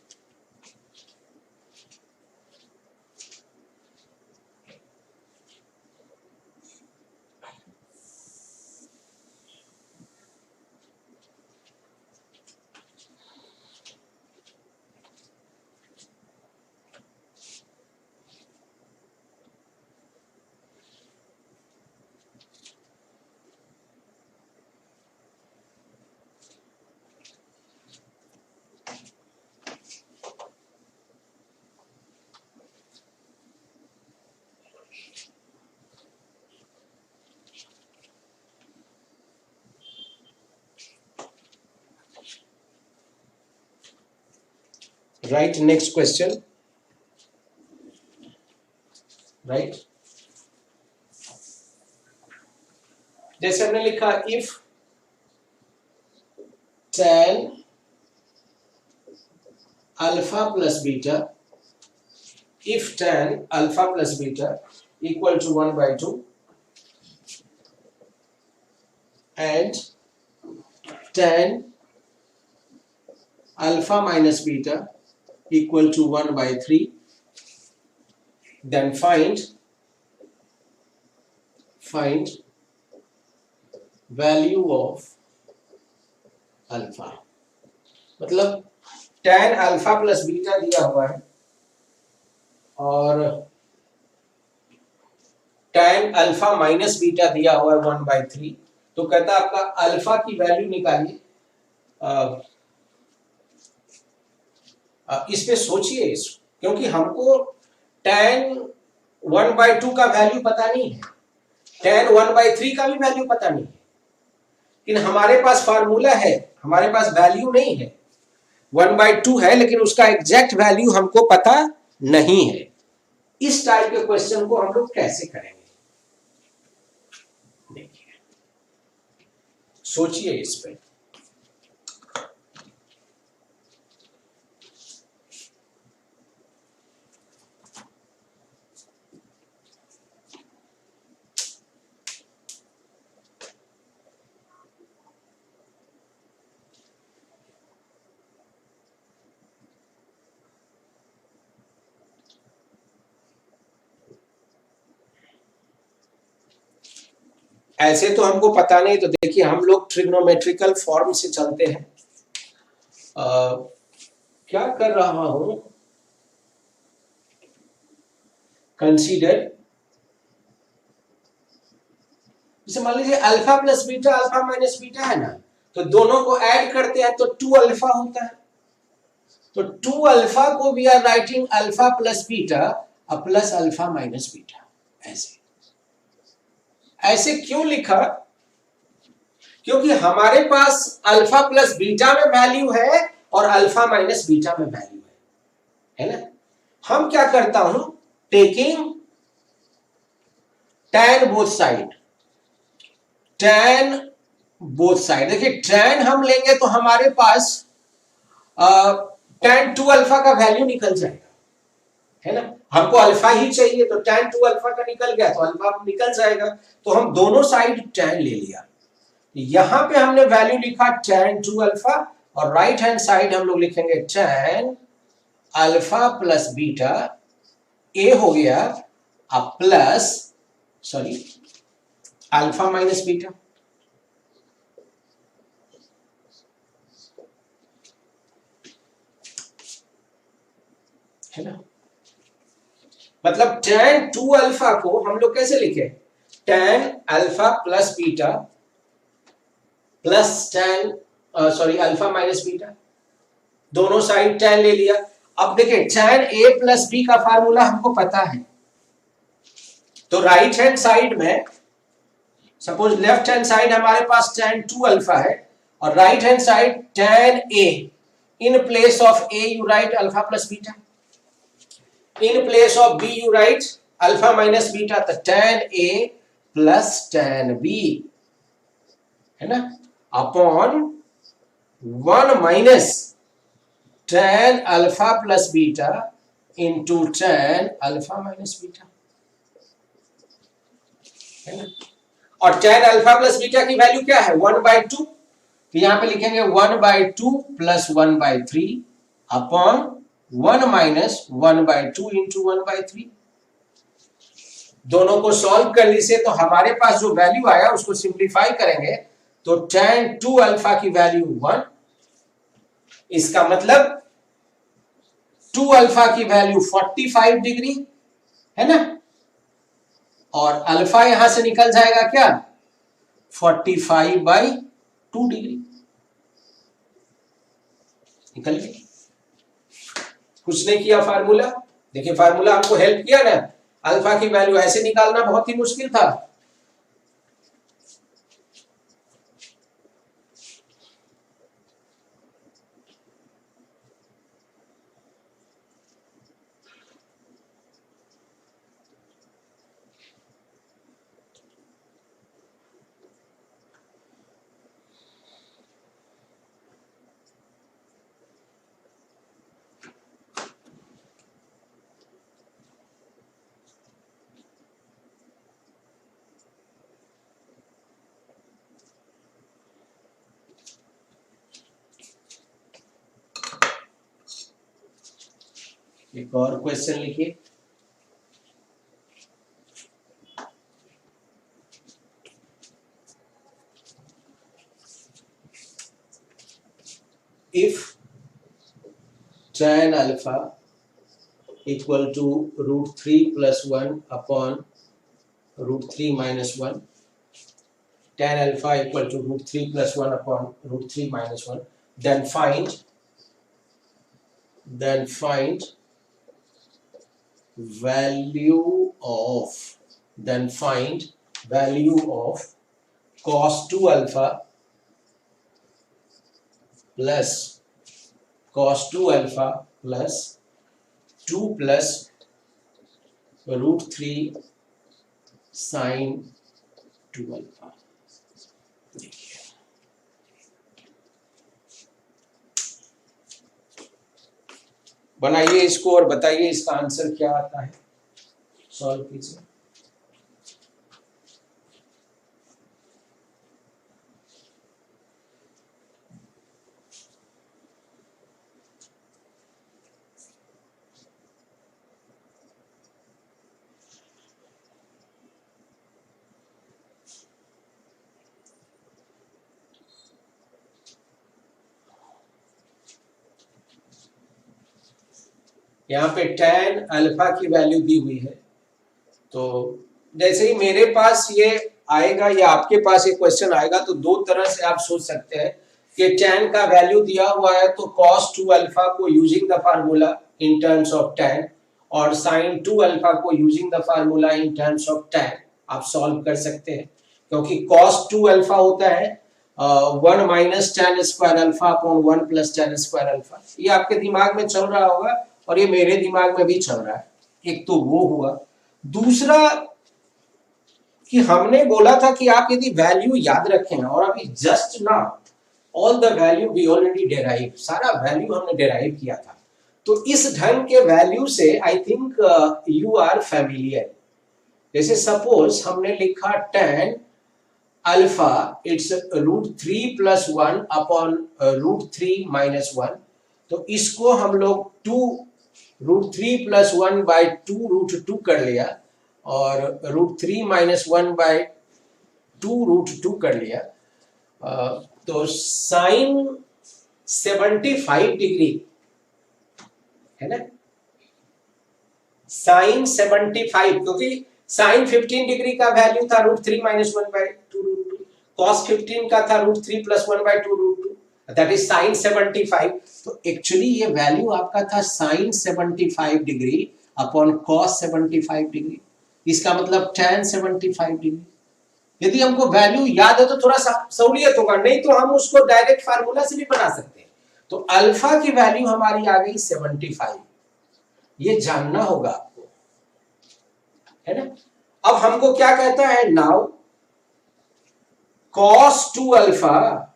A: Right, next question. Right, जैसे हमने लिखा if tan alpha plus beta, if tan alpha plus beta equal to 1/2 and tan alpha minus beta equal to 1/3, then find value of alpha। मतलब tan alpha plus beta दिया हुआ है और tan alpha minus beta दिया हुआ है 1/3, तो कहता है आपका अल्फा की वैल्यू निकालिए। इस पे सोचिए इसको, क्योंकि हमको tan 1/2 का वैल्यू पता नहीं है, tan 1/3 का भी वैल्यू पता नहीं है, लेकिन हमारे पास फार्मूला है, हमारे पास वैल्यू नहीं है, 1/2 है लेकिन उसका एग्जैक्ट वैल्यू हमको पता नहीं है। इस टाइप के क्वेश्चन को हम लोग कैसे करेंगे, देखिए सोचिए इस पे। ऐसे तो हमको पता नहीं, तो देखिए हम लोग ट्रिग्नोमेट्रिकल फॉर्म से चलते हैं। क्या कर रहा हूं, कंसीडर, जैसे मान लीजिए alpha plus beta alpha minus beta है ना, तो दोनों को ऐड करते हैं तो 2 अल्फा होता है, तो 2 अल्फा को we are writing alpha plus beta plus alpha minus beta. ऐसे क्यों लिखा, क्योंकि हमारे पास अल्फा प्लस बीटा में वैल्यू है और अल्फा माइनस बीटा में वैल्यू है ना। हम क्या करता हूं, taking tan both side, tan both side, देखिए tan हम लेंगे तो हमारे पास tan 2 अल्फा का वैल्यू निकल जाएगा, है ना। हमको अल्फा ही चाहिए तो tan 2 अल्फा का निकल गया तो अल्फा निकल जाएगा, तो हम दोनों साइड tan ले लिया। यहां पे हमने वैल्यू लिखा tan 2 अल्फा और राइट हैंड साइड हम लोग लिखेंगे tan अल्फा प्लस बीटा, ए हो गया plus sorry alpha minus beta, है ना। मतलब tan 2 अल्फा को हम लोग कैसे लिखे, tan alpha plus beta plus tan sorry alpha minus beta, दोनों साइड tan ले लिया। अब देखिए tan a प्लस बी का फार्मूला हमको पता है, तो राइट हैंड साइड में सपोज लेफ्ट हैंड साइड हमारे पास tan 2 अल्फा है और right hand side tan a. In place of a you right alpha plus beta, in place of b you right alpha minus beta, तो tan a plus tan b है ना, upon 1 minus tan alpha plus beta into tan alpha minus beta है ना। और tan alpha plus beta की value क्या है 1/2, तो यहां पे लिखेंगे 1/2 प्लस 1/3 अपॉन 1 माइनस 1/2 इंटू 1/3। दोनों को सॉल्व कर लीजिए तो हमारे पास जो वैल्यू आया उसको सिंप्लीफाई करेंगे तो tan 2 अल्फा की वैल्यू 1, इसका मतलब 2 अल्फा की वैल्यू 45 डिग्री है ना, और अल्फा यहां से निकल जाएगा क्या 45/2 डिग्री निकल गया। कुछ नहीं किया फार्मूला, देखिए फार्मूला आपको हेल्प किया ना, अल्फा की वैल्यू ऐसे निकालना बहुत ही मुश्किल था। एक और क्वेश्चन लिखिए, if tan alpha equal to √3 plus 1 upon √3 minus 1, tan alpha equal to √3 plus 1 upon √3 minus 1, then find value of cos 2 alpha plus 2 plus √3 sin 2 alpha। बनाइए इसको और बताइए इसका आंसर क्या आता है, सॉल्व कीजिए। यहाँ पे tan अल्फा की वैल्यू दी हुई है, तो जैसे ही मेरे पास ये आएगा या आपके पास एक क्वेश्चन आएगा तो दो तरह से आप सोच सकते हैं कि tan का वैल्यू दिया हुआ है तो cos 2 अल्फा को using the formula in terms of tan और sin 2 अल्फा को using the formula in terms of tan आप सॉल्व कर सकते हैं, क्योंकि cos 2 अल्फा होता है 1 minus tan square alpha upon 1 plus tan square alpha. ये आपके दिमाग में चल रहा होगा और ये मेरे दिमाग में भी चल रहा है। एक तो वो हुआ, दूसरा कि हमने बोला था कि आप यदि वैल्यू याद रखें और अभी जस्ट ना all the value we already derive, सारा वैल्यू हमने डेराइव किया था, तो इस ढंग के वैल्यू से I think you are familiar. जैसे सपोज हमने लिखा tan अल्फा इट्स √3 प्लस 1 अपॉन √3 माइनस 1, तो इसको हम लोग √3 प्लस 1/2 √2 कर लिया और √3 माइनस 1/2 √2 कर लिया, तो साइन 75 डिग्री है ना, साइन 75, क्योंकि साइन 15 डिग्री का वैल्यू था √3 माइनस 1/2 √2, कॉस 15 का था √3 प्लस 1/2 √2, दैट इज साइन 75। तो एक्चुअली ये वैल्यू आपका था sine 75 degree upon cos 75 degree. इसका मतलब tan 75 डिग्री। यदि हमको वैल्यू याद है तो थोड़ा सा सहूलियत होगा, नहीं तो हम उसको डायरेक्ट फार्मूला से भी बना सकते हैं। तो अल्फा की वैल्यू हमारी आ गई 75, ये जानना होगा आपको, है ना। अब हमको क्या कहता है, नाउ cos 2 अल्फा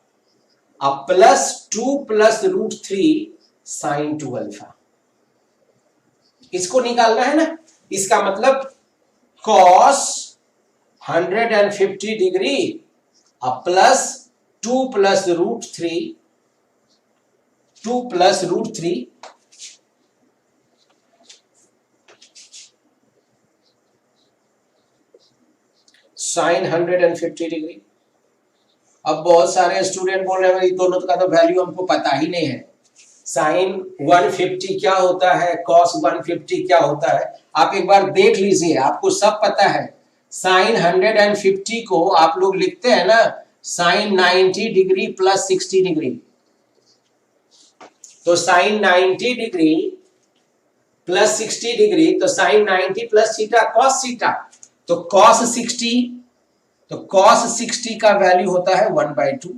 A: प्लस 2 प्लस √3 sin 2 अल्फा, इसको निकालना है ना। इसका मतलब cos 150 degree plus 2 plus √3 sine 150 degree. अब बहुत सारे स्टूडेंट बोल रहे हैं दोनों का तो वैल्यू हमको पता ही नहीं है। साइन 150 क्या होता है, कॉस 150 क्या होता है, आप एक बार देख लीजिए, आपको सब पता है। साइन 150 को आप लोग लिखते हैं ना साइन 90 डिग्री प्लस 60 डिग्री। तो साइन 90 डिग्री प्लस 60 डिग्री, तो sine 90 plus theta cos theta, तो कॉस 60, तो कॉस 60 का वैल्यू होता है 1/2,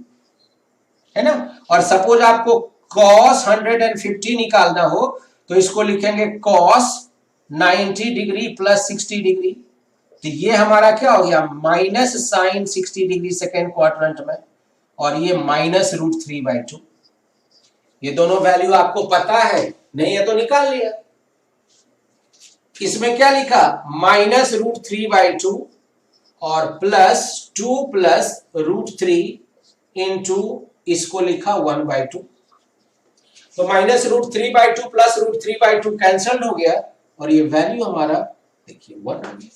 A: है ना। और सपोज आपको कॉस 150 निकालना हो तो इसको लिखेंगे कॉस 90 डिग्री प्लस 60 डिग्री, तो ये हमारा क्या हो गया, minus sine 60 degree second quadrant में, और ये माइनस √3/2। ये दोनों वैल्यू आपको पता है, नहीं है तो निकाल लिया। इसमें क्या लिखा, माइनस √3/2 और प्लस 2 प्लस √3 इंटू इसको लिखा 1/2। तो माइनस √3/2 प्लस √3/2 कैंसल्ड हो गया, और ये वैल्यू हमारा देखिए 1 हो गया,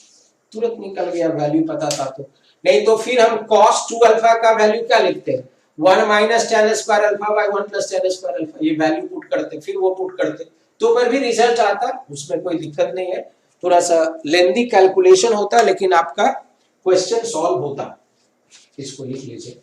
A: तुरंत निकल गया, वैल्यू पता था तो। नहीं तो फिर हम cos 2 अल्फा का वैल्यू क्या लिखते हैं, 1 minus tan square alpha by 1 plus tan square alpha, ये वैल्यू पुट करते, फिर वो पुट करते, तो पर भी रिजल्ट आता, उसमें कोई दिक्कत नहीं है। थोड़ा सा लेंदी कैलकुलेशन होता, लेकिन आपका क्वेश्चन सॉल्व होता। इसको लिख लीजिए।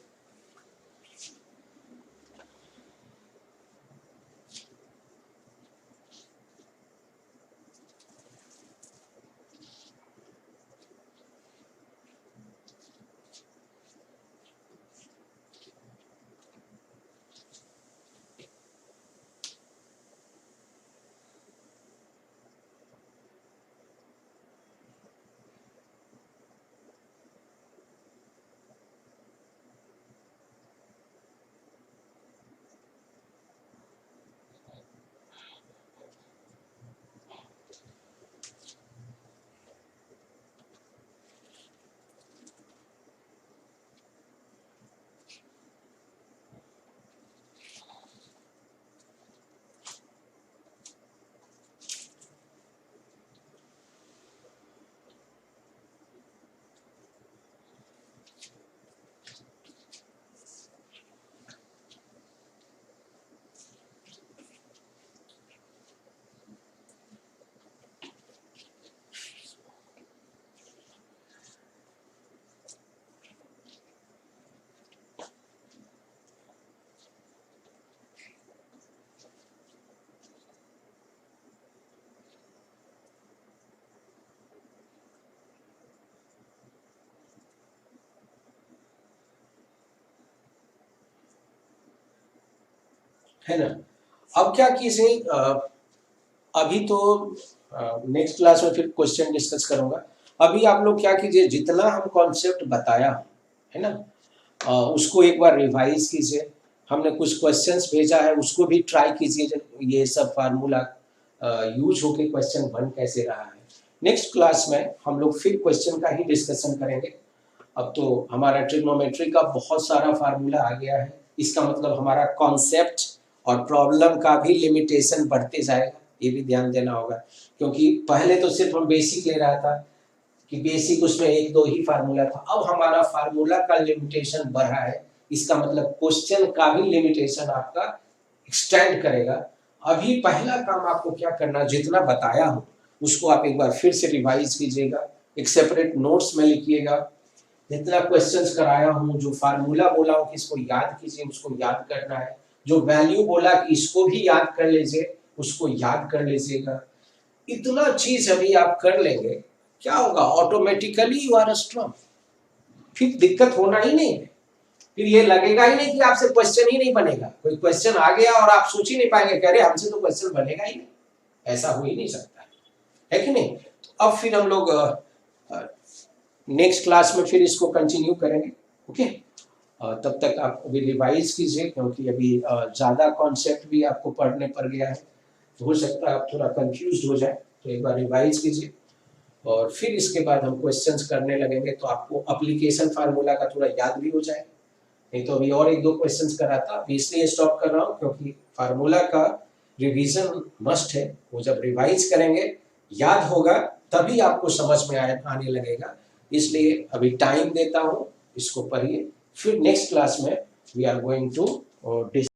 A: है ना। अब क्या कीजिए, अभी तो नेक्स्ट क्लास में फिर क्वेश्चन डिस्कस करूंगा। अभी आप लोग क्या कीजिए, जितना हम कॉन्सेप्ट बताया है ना, उसको एक बार रिवाइज कीजिए। हमने कुछ क्वेश्चंस भेजा है, उसको भी ट्राई कीजिए, ये सब फार्मूला यूज होके क्वेश्चन बन कैसे रहा है। नेक्स्ट क्लास में हम लोग फिर क्वेश्चन का ही डिस्कशन करेंगे। अब तो हमारा ट्रिग्नोमेट्री का बहुत सारा फार्मूला आ गया है, इसका मतलब हमारा कॉन्सेप्ट और प्रॉब्लम का भी लिमिटेशन बढ़ते जाएगा, ये भी ध्यान देना होगा। क्योंकि पहले तो सिर्फ हम बेसिक ले रहा था कि बेसिक उसमें 1-2 ही फार्मूला था, अब हमारा फार्मूला का लिमिटेशन बढ़ा है, इसका मतलब क्वेश्चन का भी लिमिटेशन आपका एक्सटेंड करेगा। अभी पहला काम आपको क्या करना, जितना बताया हूँ उसको आप एक बार फिर से रिवाइज कीजिएगा, एक सेपरेट नोट्स में लिखिएगा। जितना क्वेश्चंस कराया हूँ, जो फार्मूला बोला हूँ कि इसको याद कीजिए, उसको याद करना है। जो वैल्यू बोला कि इसको भी याद कर लीजिए, उसको याद कर लीजिएगा। इतना चीज अभी आप कर लेंगे क्या होगा, ऑटोमेटिकली यू आर स्ट्रांग। फिर दिक्कत होना ही नहीं है, फिर ये लगेगा ही नहीं कि आपसे क्वेश्चन ही नहीं बनेगा। कोई क्वेश्चन आ गया और आप सोच ही नहीं पाएंगे, कह रहे हमसे तो क्वेश्चन बनेगा ही नहीं, ऐसा हो ही नहीं सकता है कि नहीं। तो अब फिर हम लोग नेक्स्ट क्लास में फिर इसको कंटिन्यू करेंगे। ओके, तब तक आप अभी रिवाइज कीजिए, क्योंकि अभी ज़्यादा कॉन्सेप्ट भी आपको पढ़ने पड़ गया है, तो हो सकता है आप थोड़ा कंफ्यूज हो जाए, तो एक बार रिवाइज कीजिए और फिर इसके बाद हम क्वेश्चंस करने लगेंगे, तो आपको एप्लीकेशन फार्मूला का थोड़ा याद भी हो जाए। नहीं तो अभी और एक दो क्वेश्चंस कराता, अभी इसलिए स्टॉप कर रहा हूँ क्योंकि फार्मूला का रिवीजन मस्ट है। वो जब रिवाइज करेंगे, याद होगा, तभी आपको समझ में आने लगेगा। इसलिए अभी टाइम देता हूँ, इसको पढ़िए, फिर नेक्स्ट क्लास में वी आर गोइंग टू